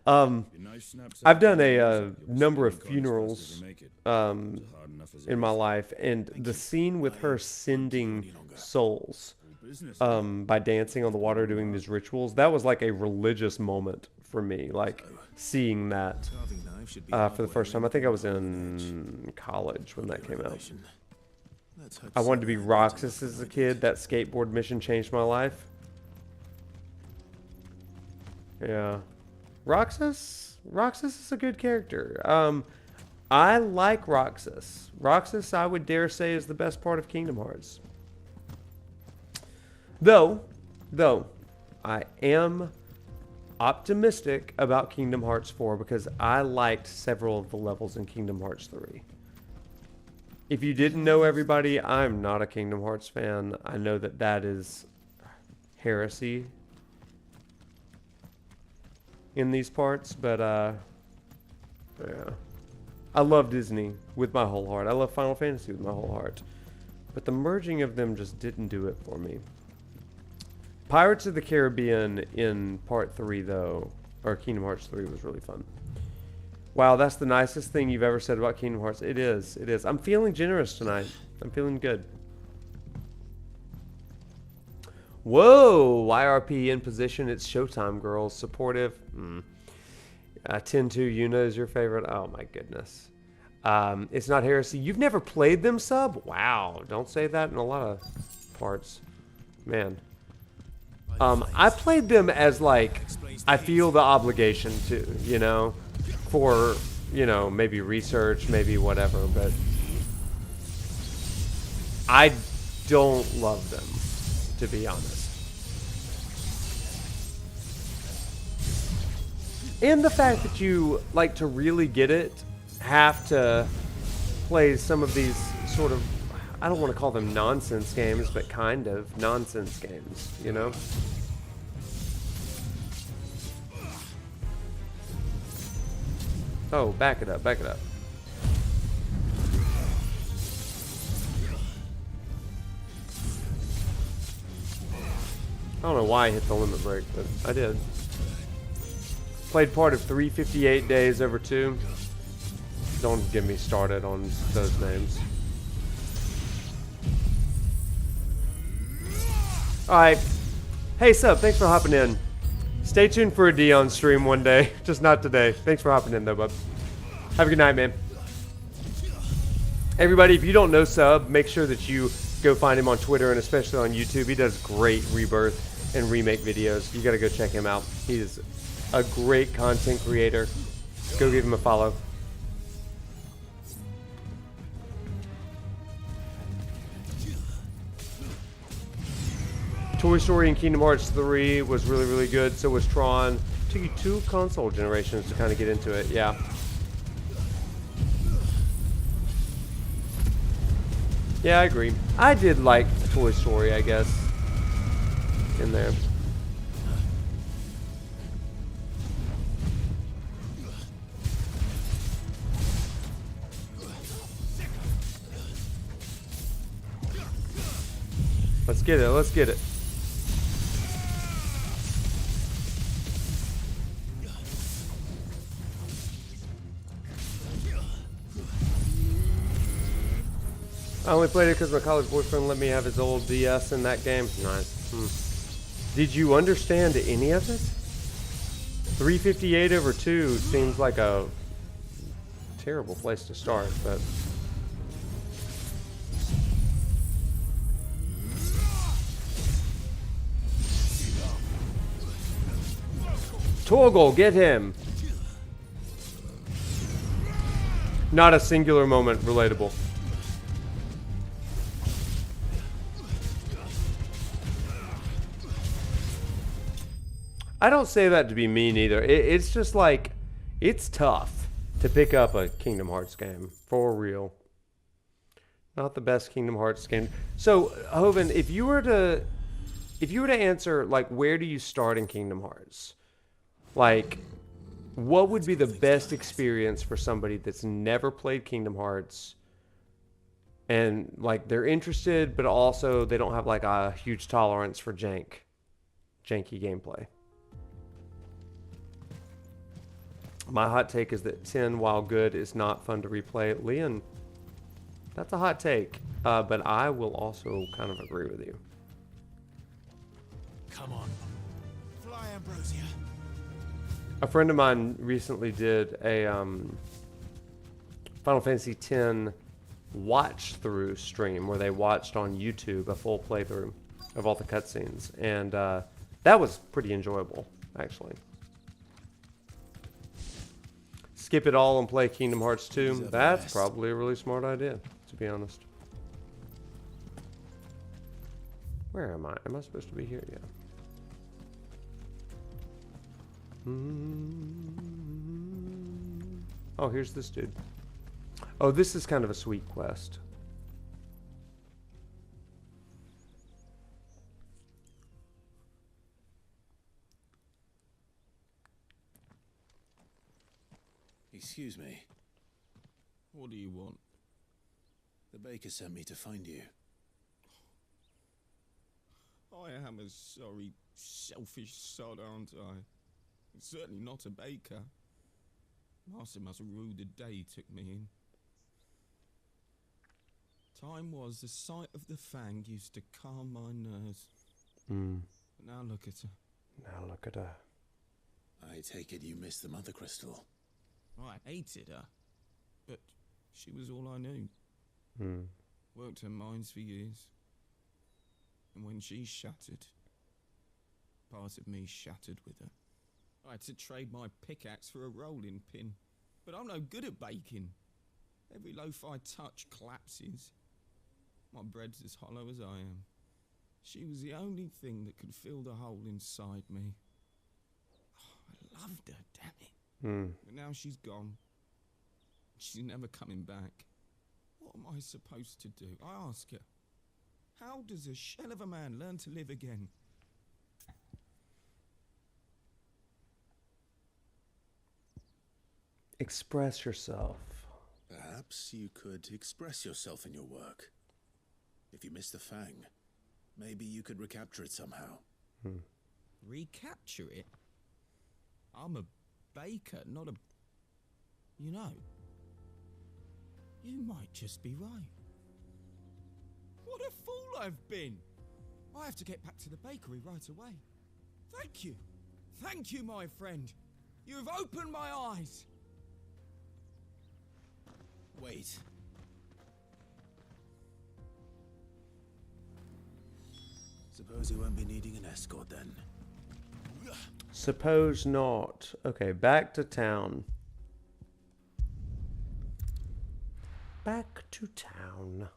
I've done a number of funerals in my life, and the scene with her sending souls by dancing on the water, doing these rituals, that was like a religious moment for me, like seeing that for the first time. I think I was in college when that came out. I wanted to be Roxas as a kid. That skateboard mission changed my life. Yeah. Roxas is a good character. I like Roxas. Roxas, I would dare say, is the best part of Kingdom Hearts. Though, I am optimistic about Kingdom Hearts 4 because I liked several of the levels in Kingdom Hearts 3. If you didn't know, everybody, I'm not a Kingdom Hearts fan. I know that is heresy in these parts, but yeah. I love Disney with my whole heart. I love Final Fantasy with my whole heart. But the merging of them just didn't do it for me. Pirates of the Caribbean in Part 3, though, or Kingdom Hearts 3, was really fun. Wow, that's the nicest thing you've ever said about Kingdom Hearts. It is. It is. I'm feeling generous tonight. I'm feeling good. Whoa! YRP in position. It's showtime, girls. Supportive. 10-2 Yuna is your favorite. Oh, my goodness. It's not heresy. You've never played them, sub? Wow. Don't say that in a lot of parts. Man. I played them as, like, I feel the obligation to, you know, for, you know, maybe research, maybe whatever, but I don't love them, to be honest. And the fact that you, like, to really get it, have to play some of these sort of, I don't want to call them nonsense games, but kind of nonsense games, you know? Oh, back it up, back it up. I don't know why I hit the limit break, but I did. Played part of 358 days over 2. Don't get me started on those names. Alright. Hey, sub, thanks for hopping in. Stay tuned for a Dion stream one day. Just not today. Thanks for hopping in, though, bub. Have a good night, man. Everybody, if you don't know Sub, make sure that you go find him on Twitter and especially on YouTube. He does great rebirth and remake videos. You got to go check him out. He is a great content creator. Go give him a follow. Toy Story and Kingdom Hearts 3 was really, really good. So was Tron. Took you 2 console generations to kind of get into it. Yeah. Yeah, I agree. I did like Toy Story, I guess, in there. Let's get it. Let's get it. I only played it because my college boyfriend let me have his old DS in that game. Nice. Did you understand any of it? 358 over 2 seems like a terrible place to start, but... Torgal, get him! Not a singular moment relatable. I don't say that to be mean either. It's just like, it's tough to pick up a Kingdom Hearts game, for real. Not the best Kingdom Hearts game. So, Hoven, if you were to answer, like, where do you start in Kingdom Hearts? Like, what would be the best experience for somebody that's never played Kingdom Hearts and, like, they're interested, but also they don't have, like, a huge tolerance for janky gameplay? My hot take is that 10, while good, is not fun to replay. Leon, that's a hot take, but I will also kind of agree with you. Come on. Fly, Ambrosia. A friend of mine recently did a Final Fantasy X watch-through stream where they watched on YouTube a full playthrough of all the cutscenes, and that was pretty enjoyable, actually. Skip it all and play Kingdom Hearts 2. That's probably a really smart idea, to be honest. Where am I? Am I supposed to be here? Yeah. Oh, here's this dude. Oh, this is kind of a sweet quest. Excuse me. What do you want? The baker sent me to find you. I am a sorry, selfish sod, aren't I? Certainly not a baker. Master must have rue the day he took me in. Time was the sight of the fang used to calm my nerves. But now look at her. Now look at her. I take it you missed the mother crystal. I hated her, but she was all I knew. Worked her mines for years. And when she shattered, part of me shattered with her. I had to trade my pickaxe for a rolling pin, but I'm no good at baking. Every loaf I touch collapses. My bread's as hollow as I am. She was the only thing that could fill the hole inside me. Oh, I loved her, damn it. But now she's gone. She's never coming back. What am I supposed to do? I ask her. How does a shell of a man learn to live again? Express yourself. Perhaps you could express yourself in your work. If you miss the fang, maybe you could recapture it somehow. Recapture it? I'm a baker, not a... You know, you might just be right. What a fool I've been! I have to get back to the bakery right away. Thank you. Thank you, my friend. You have opened my eyes. Wait. Suppose you won't be needing an escort then. Suppose not. Okay, back to town. Back to town.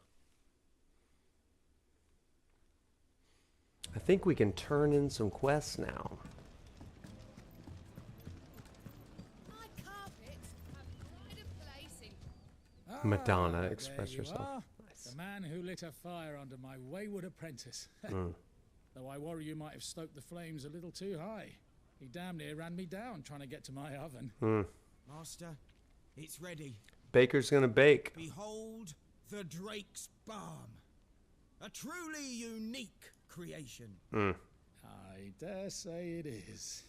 I think we can turn in some quests now. My carpets have pride of place in... Madonna, express yourself. Nice. The man who lit a fire under my wayward apprentice. Though I worry you might have stoked the flames a little too high. He damn near ran me down trying to get to my oven. Master, it's ready. Baker's gonna bake. Behold the Drake's balm. A truly unique creation. I dare say it is.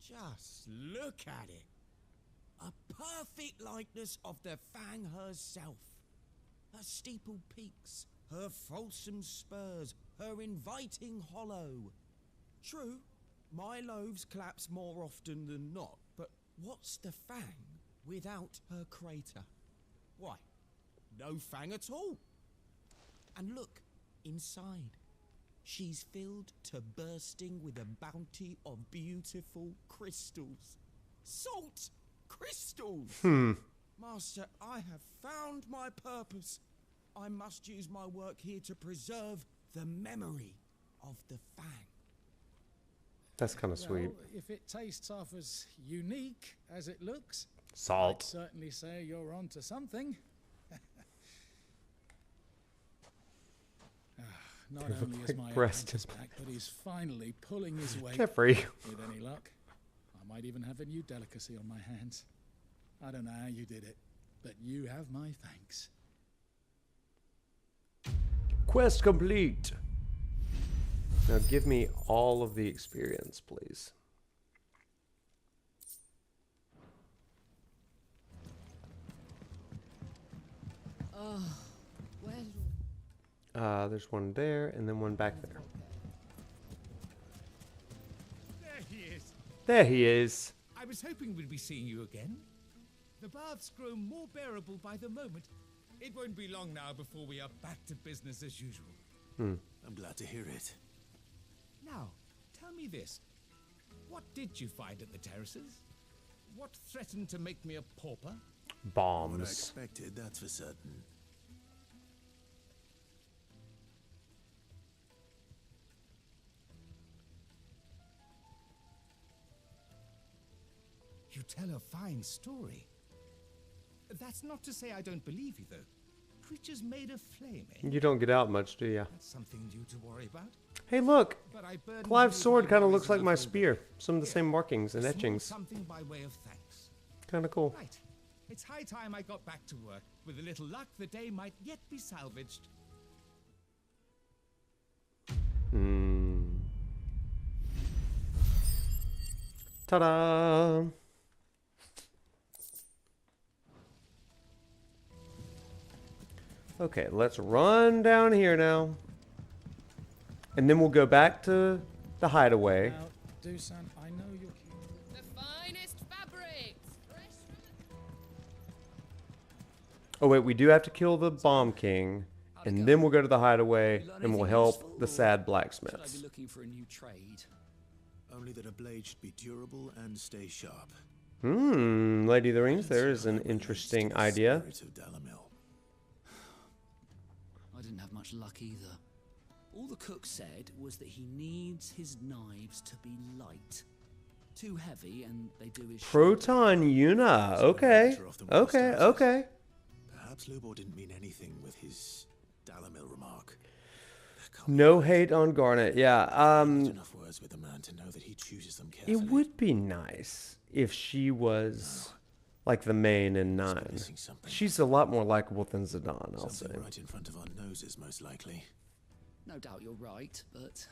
Just look at it. A perfect likeness of the Fang herself. Her steeple peaks, her fulsome spurs, her inviting hollow. True, my loaves collapse more often than not, but what's the Fang without her crater? Why, no Fang at all. And look, inside. She's filled to bursting with a bounty of beautiful crystals. Salt crystals! Master, I have found my purpose. I must use my work here to preserve the memory of the Fang. That's kind of sweet. Well, if it tastes half as unique as it looks, I'd Salt. certainly say you're onto something. Not only is my apprentice back, but he's finally pulling his weight. Jeffrey. With any luck, I might even have a new delicacy on my hands. I don't know how you did it, but you have my thanks. Quest complete. Now give me all of the experience, please. Oh, where? There's one there, and then one back there. There he is. There he is. I was hoping we'd be seeing you again. The baths grow more bearable by the moment. It won't be long now before we are back to business as usual. I'm glad to hear it. Now, tell me this. What did you find at the terraces? What threatened to make me a pauper? What I Bombs. expected, that's for certain. You tell a fine story. That's not to say I don't believe you, though. Creatures made of flame, eh? You don't get out much, do ya? That's something new to worry about. Hey, look. But I burden Clive's you with sword my kind of worries looks like my enough spear. already. Some of the Here, same markings and a small etchings. something by way of thanks. Kind of cool. Right. It's high time I got back to work. With a little luck, the day might yet be salvaged. Ta-da! Okay, let's run down here now. And then we'll go back to the hideaway. Now, Dusan, I know you're keen. The finest fabrics. Oh wait, we do have to kill the Bomb King. And then we'll go to the hideaway and we'll help the sad Should I blacksmiths. be looking for a new trade? Only that a blade should be durable and stay sharp. Lady of the Rings, there is an interesting idea. Spirit of Dalamil. I didn't have much luck either. All the cook said was that he needs his knives to be light. Too heavy and they do his Proton Una. Okay. Okay, okay. Perhaps Lubor didn't mean anything with his Dalamil remark. No hate on Garnet. Yeah. Enough words with a man to know that he chooses them carefully. It would be nice if she was like the main in 9. She's a lot more likable than Zidane, I'll say. Something right in front of our noses, most likely. No doubt you're right, but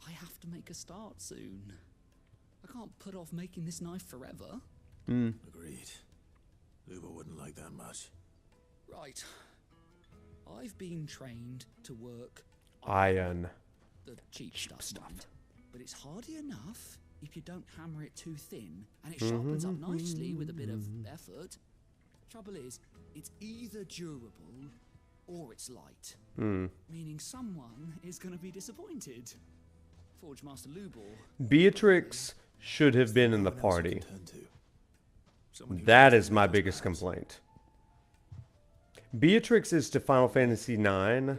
I have to make a start soon. I can't put off making this knife forever. Agreed. Lubor wouldn't like that much. Right. I've been trained to work Iron. the cheap stuff. Mind. But it's hardy enough if you don't hammer it too thin, and it sharpens up nicely with a bit of effort. Trouble is, it's either durable or it's light. Meaning someone is going to be disappointed. Forge Master Lubor. Beatrix should have been in the party. That is my biggest complaint. Beatrix is to Final Fantasy IX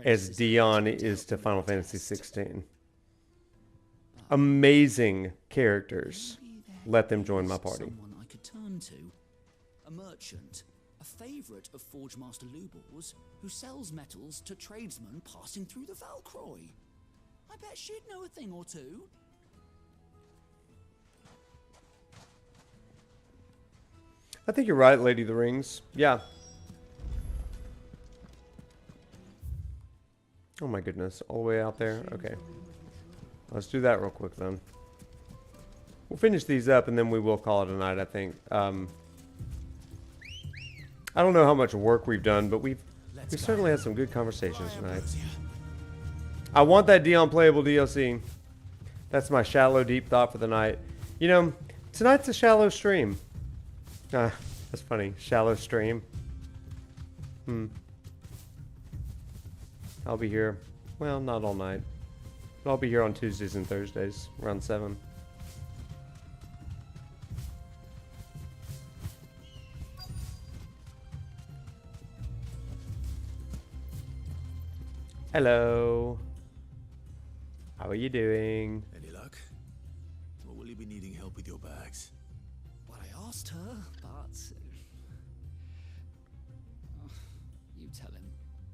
as Dion is to Final Fantasy XVI. Amazing characters. Let them join my party. Someone I could turn to. A merchant. A favourite of Forge Master Lubor's, who sells metals to tradesmen passing through the Valcroy. I bet she'd know a thing or two. I think you're right, Lady of the Rings. Yeah. Oh my goodness, all the way out there? Okay. Let's do that real quick then. We'll finish these up and then we will call it a night, I think. I don't know how much work we've done, but we've certainly had some good conversations tonight. I want that Dion playable DLC. That's my shallow, deep thought for the night. You know, tonight's a shallow stream. That's funny. Shallow stream. I'll be here. Well, not all night. But I'll be here on Tuesdays and Thursdays, around 7. Hello. How are you doing? Any luck? Or will you be needing help with your bags? Well, I asked her, but... you tell him.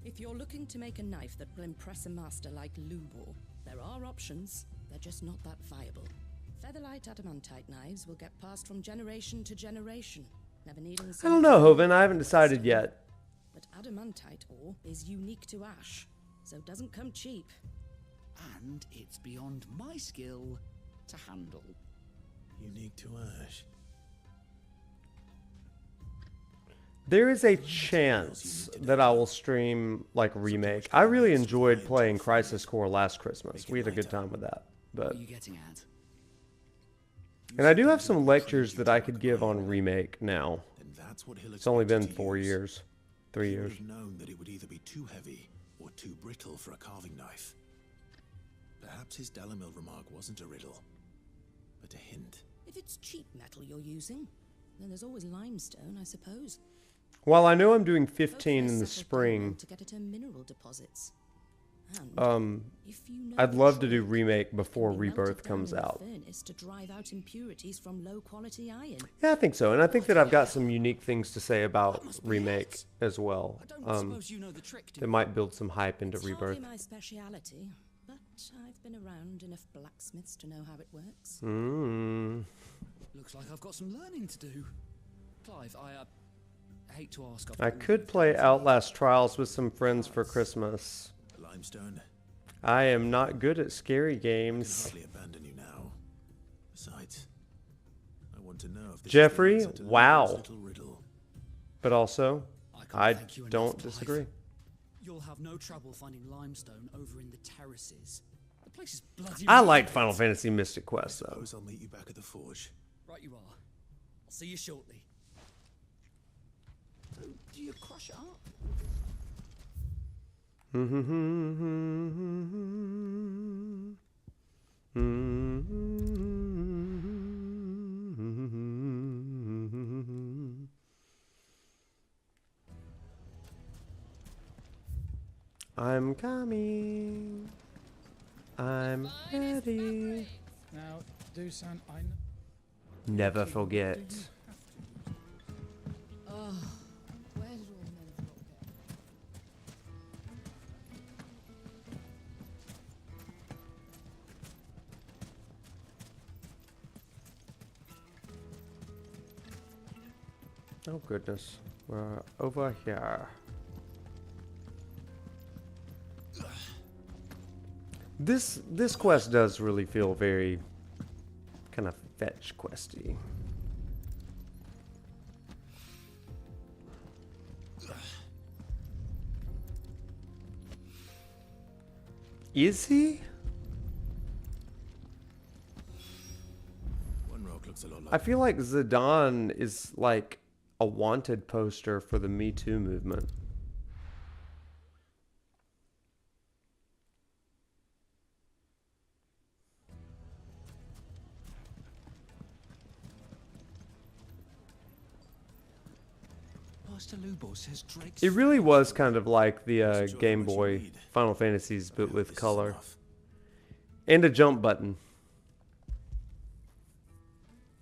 If you're looking to make a knife that will impress a master like Lubor, there are options. They're just not that viable. Featherlight adamantite knives will get passed from generation to generation, never needing... I don't know, Hovind. I haven't decided yet. But adamantite ore is unique to ash, so it doesn't come cheap. And it's beyond my skill to handle. Unique to Ash. There is a chance that I will stream like Remake. I really enjoyed playing Crisis Core last Christmas. We had a good time with that. But What are you getting at? and I do have some lectures that I could give on Remake now. It's only been 4 years. 3 years. He would have known that it would either be too heavy or too brittle for a carving knife. Perhaps his Dalamil remark wasn't a riddle, but a hint. If it's cheap metal you're using, then there's always limestone, I suppose. While I know I'm doing 15 in the spring, To get at mineral deposits. And if you know I'd the love to do truth, Remake before can be melted Rebirth down comes in a out. furnace to drive out impurities from low quality iron. Yeah, I think so. And I think that I've got some unique things to say about Remake as well. Suppose you know the trick, do That might build some hype into It's Rebirth. hardly my speciality, but I've been around enough blacksmiths to know how it works. Looks like I've got some learning to do. Clive, I hate to ask. I could play Outlast Trials with some friends for Christmas. Limestone. I am not good at scary I can games. hardly abandon you now. Besides, I want to know if this Jeffrey, is the answer to wow. Lubbor's little riddle. But also, I thank you enough, don't Clive. disagree. You'll have no trouble finding limestone over in the terraces. The place is bloody. I liked Final Fantasy Mystic Quest though. Suppose I'll meet you back at the forge. Right, you are. I'll see you shortly. So, do you crush it up? I'm coming. I'm ready. Now, Dusan, I know. Never forget. Oh, where did all the men of go? Oh goodness. We're over here. This quest does really feel very kind of fetch questy. Is he? One rock looks a lot like I feel like Zidane is like a wanted poster for the Me Too movement. Master Lubor says Drake's It really was kind of like the Game Boy Final Fantasies, but with color. And a jump button.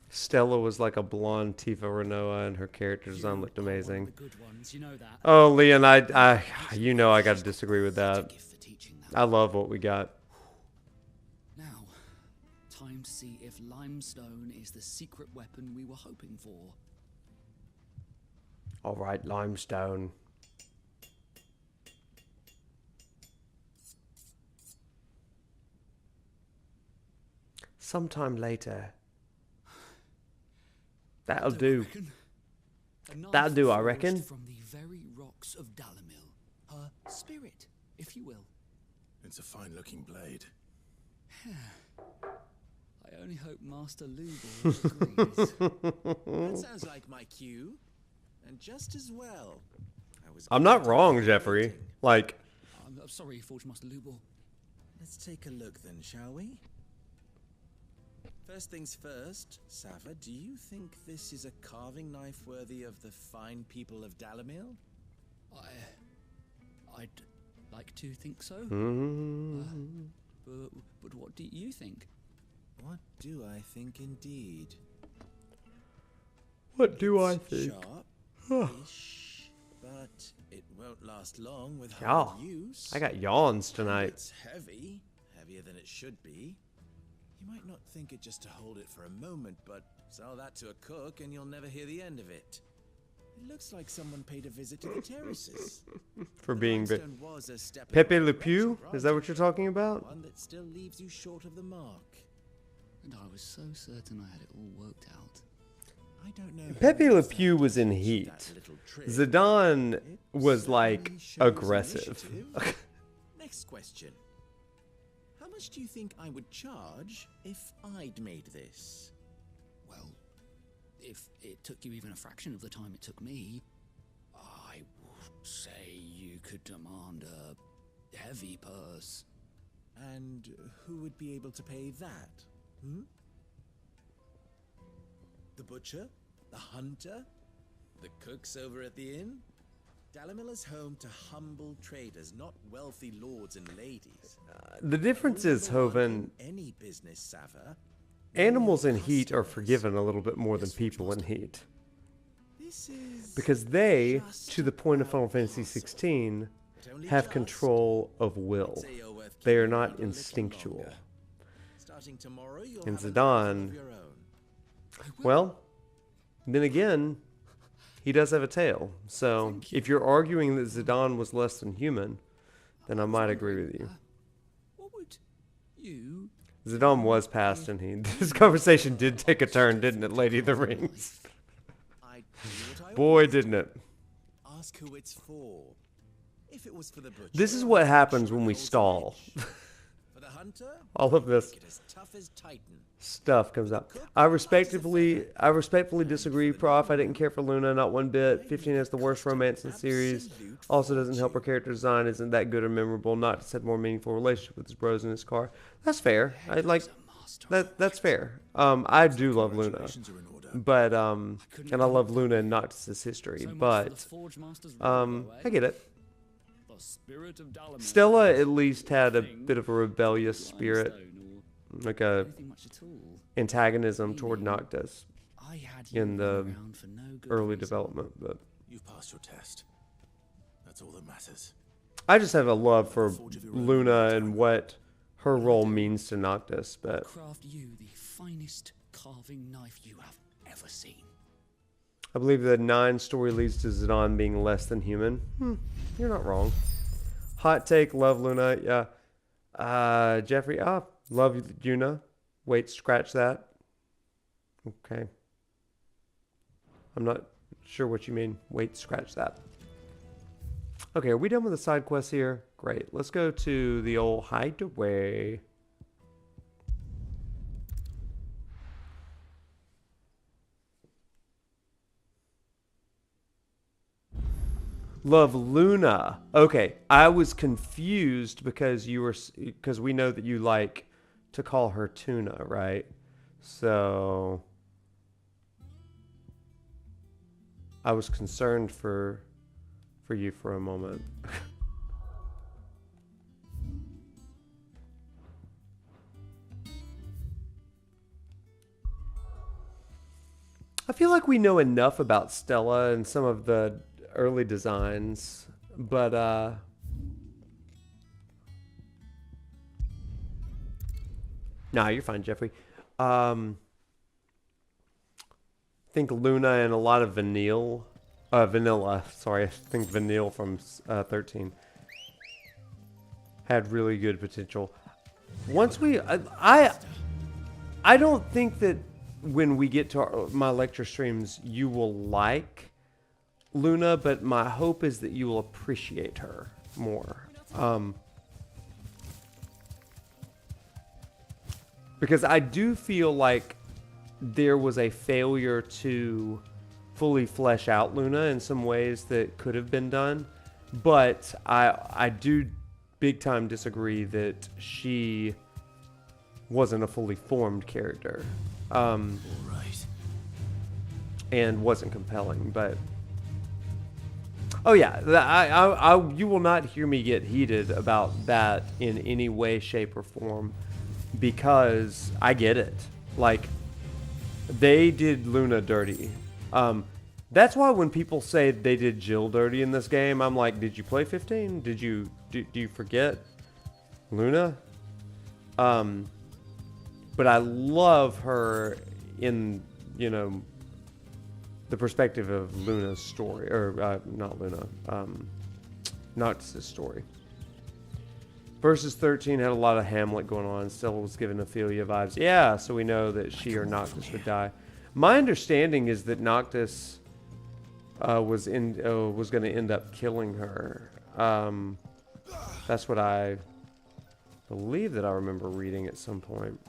Stella was like a blonde Tifa Renoa, and her character design looked amazing. good ones, you know that. Oh, Leon, you know I got to disagree with that. I love what we got. Now, time to see if limestone is the secret weapon we were hoping for. All right, limestone. sometime later. That'll do. That'll do, I reckon. From the very rocks of Dalamil, her spirit, if you will. It's a fine-looking blade. I only hope Master Lubor agrees. That sounds like my cue, and just as well. I'm not wrong, Jeffrey. Like, I'm sorry, Forge Master Lubor. Let's take a look then, shall we? First things first, Sava, do you think this is a carving knife worthy of the fine people of Dalamil? I'd like to think so. But what do you think? What do I think indeed? What do I think? Sharp-ish, but it won't last long with Yeah, hard use. I got yawns tonight. It's heavy, heavier than it should be. You might not think it just to hold it for a moment, but sell that to a cook and you'll never hear the end of it. It looks like someone paid a visit to the terraces. For being big. Limestone was a step in Pepe the Le right Pew? direction, Is that what you're talking about? one that still leaves you short of the mark. And I was so certain I had it all worked out. I don't know. Pepe Le Pew was in heat. Zidane was like aggressive. Next question. How much do you think I would charge if I'd made this? Well, if it took you even a fraction of the time it took me, I would say you could demand a heavy purse. And who would be able to pay that? Hmm? The butcher? The hunter? The cooks over at the inn? Dalamil is home to humble traders, not wealthy lords and ladies. The difference is, Hoven, Any business, Sava. animals in heat are forgiven a little bit more than people in heat. Because they, to the point of Final Fantasy XVI, have control of will. They are not instinctual. In Zidane, well, then again, he does have a tail. So if you're arguing that Zidane was less than human, then I might agree with you. What would you... Zidane was past and he... This conversation did take a turn, didn't it, Lady of the Rings? Boy, didn't it. Ask who it's for. If it was for the butcher, This is what happens when we stall. for the hunter, All of this make it as tough as Titan. stuff comes up. I respectfully disagree, Prof. I didn't care for Luna, not one bit. 15 has the worst romance in the series. Also doesn't help her character design, isn't that good or memorable. Not said more meaningful relationship with his bros in his car. That's fair. I like that. That's fair. I do love Luna, but and I love Luna and Noctis' history. But I get it. Stella at least had a bit of a rebellious spirit, like a antagonism toward Noctis in the early development. But You've passed your test. That's all that matters. I just have a love for Luna and what her role means to Noctis. But Craft you the finest carving knife you have ever seen. I believe that 9 story leads to Zidane being less than human. You're not wrong. Hot take, love Luna. Yeah. Jeffrey, love Yuna. Wait, scratch that. Okay. I'm not sure what you mean. Wait, scratch that. Okay, are we done with the side quests here? Great. Let's go to the old hideaway. Love Luna. Okay, I was confused because we know that you like to call her Tuna, right? So I was concerned for you for a moment. I feel like we know enough about Stella and some of the early designs, but nah, you're fine, Jeffrey. Think Luna and a lot of vanilla. Sorry, I think Vanille from 13 had really good potential. Once we, I don't think that when we get to my lecture streams, you will like Luna, but my hope is that you will appreciate her more. Because I do feel like there was a failure to fully flesh out Luna in some ways that could have been done. But I do big time disagree that she wasn't a fully formed character. Right. And wasn't compelling, but... Oh yeah, you will not hear me get heated about that in any way, shape, or form. Because I get it. Like, they did Luna dirty. That's why when people say they did Jill dirty in this game, I'm like, did you play 15? Do you forget Luna? But I love her in, you know, the perspective of Luna's story, or not Luna, Noctis' story. Versus 13 had a lot of Hamlet going on. Still was giving Ophelia vibes. Yeah, so we know that she or Noctis would die. My understanding is that Noctis was going to end up killing her. That's what I believe that I remember reading at some point.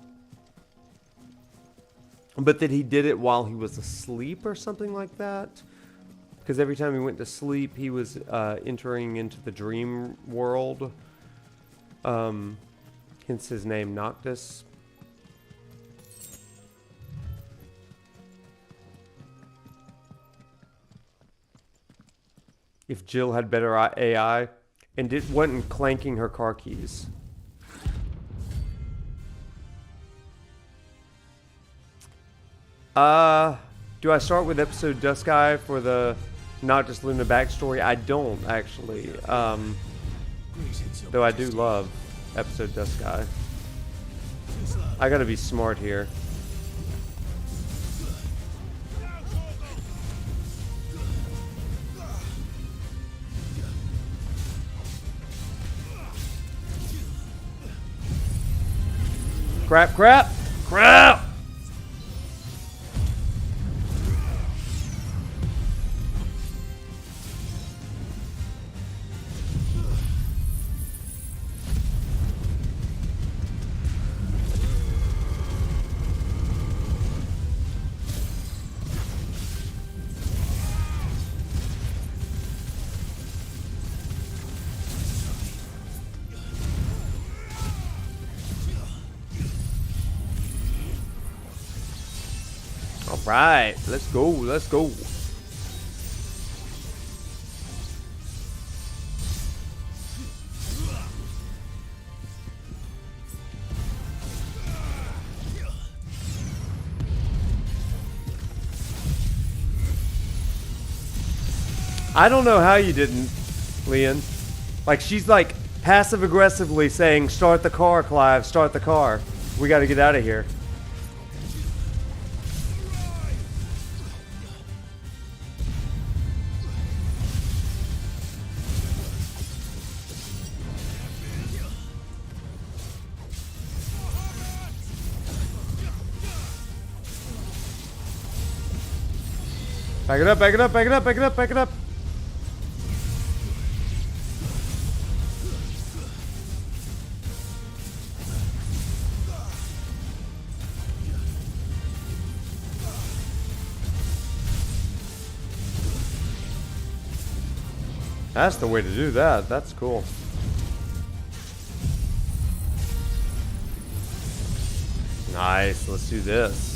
But that he did it while he was asleep or something like that. Because every time he went to sleep, he was entering into the dream world. Hence his name, Noctis. If Jill had better AI and it wasn't clanking her car keys. Do I start with episode Dusk Eye for the Noctis Luna backstory? I don't actually. Though I do love episode Dusk Eye. I gotta be smart here. Crap, crap, crap! Right, let's go, let's go. I don't know how you didn't, Leon. Like, she's like passive aggressively saying, start the car, Clive, start the car. We gotta get out of here. Back it up, back it up, back it up, back it up, back it up. That's the way to do that. That's cool. Nice. Let's do this.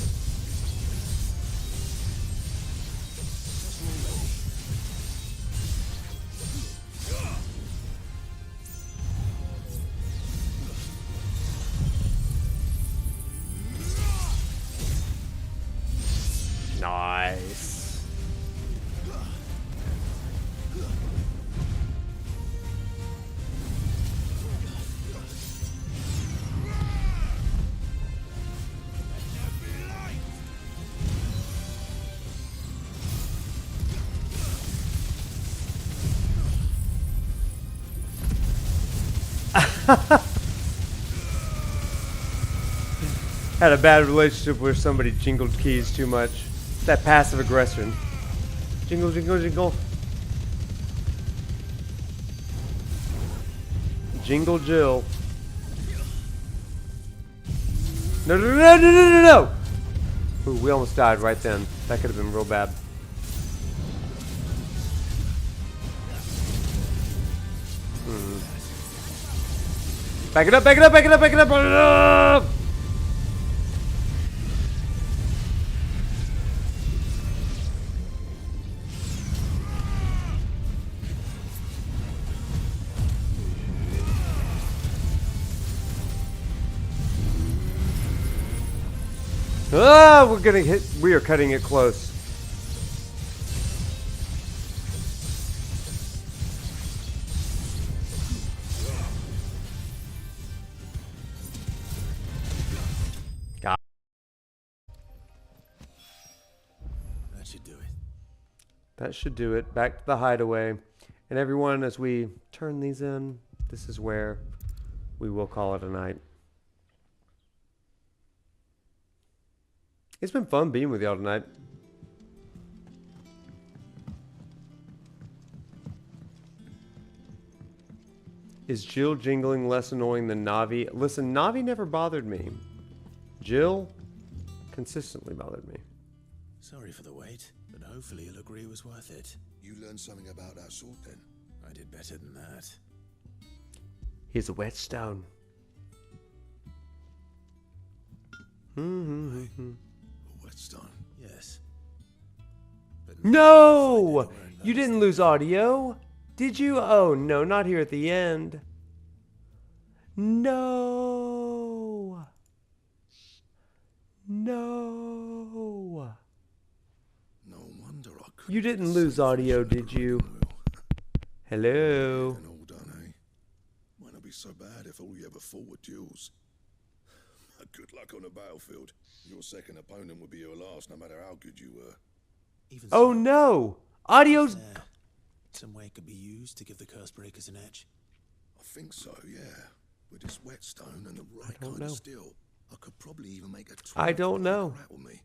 Nice. had a bad relationship where somebody jingled keys too much. That passive aggression. Jingle, jingle, jingle. Jingle Jill. No, no, no, no, no, no, no! Ooh, we almost died right then. That could have been real bad. Back it up, back it up, back it up, back it up, back it up! Ah, we're getting hit. We are cutting it close. God. That should do it. That should do it. Back to the hideaway. And everyone, as we turn these in, this is where we will call it a night. It's been fun being with y'all tonight. Is Jill jingling less annoying than Navi? Listen, Navi never bothered me. Jill consistently bothered me. Sorry for the wait, but hopefully you'll agree it was worth it. You learned something about that sword then? I did better than that. He's a whetstone. Whetstone, yes. But No! You didn't lose audio, did you? Oh, no, not here at the end. No! No! No wonder I couldn't. You didn't lose audio, did you? Hello? All done, eh? Might not be so bad if all you ever fought were duels. Good luck on the battlefield. Your second opponent would be your last, no matter how good you were. even Oh so, no! Audio's... there, some way it could be used to give the curse breakers an edge. I think so, yeah. With this whetstone and the right don't kind know. of steel, I could probably even make a I don't know. rattle me.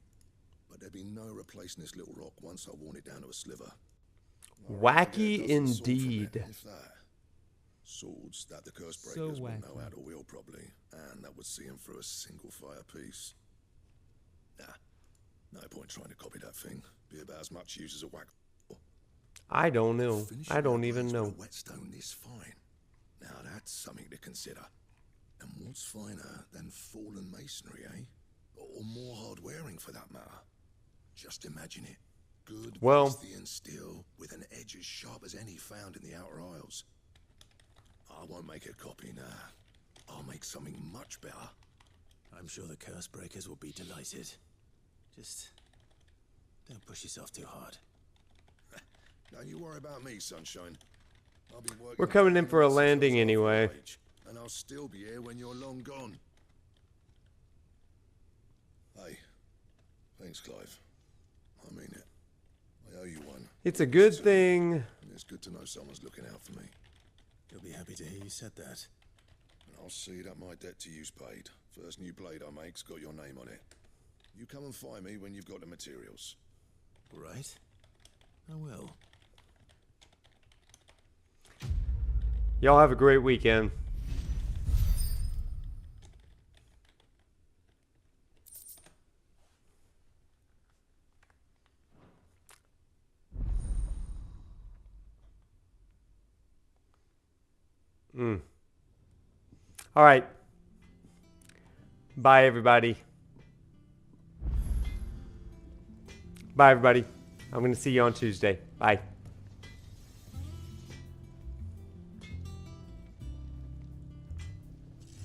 But there'd be no replacing this little rock once I worn it down to a sliver. I reckon Wacky get a dozen sword from it, indeed. if that. Swords that the curse breakers So will know wacky. how to wield properly, and that would see them through a single fire piece. Nah, no point trying to copy that thing. Be about as much use as a whack. I don't know. Finishing I don't the even blades know. with a whetstone this fine. Now that's something to consider. And what's finer than fallen masonry, eh? Or more hard wearing for that matter. Just imagine it. Good Well- Western steel with an edge as sharp as any found in the Outer Isles. I won't make a copy now. I'll make something much better. I'm sure the curse breakers will be delighted. Just don't push yourself too hard. Don't you worry about me, sunshine. I'll be working We're coming in for a landing until anyway. age, and I'll still be here when you're long gone. Hey, thanks, Clive. I mean it. I owe you one. It's a good thing. And it's good to know someone's looking out for me. You'll be happy to hear you said that. And I'll see that my debt to you's paid. First new blade I make's got your name on it. You come and find me when you've got the materials. Right? I will. Y'all have a great weekend. All right. Bye, everybody. Bye, everybody. I'm going to see you on Tuesday. Bye.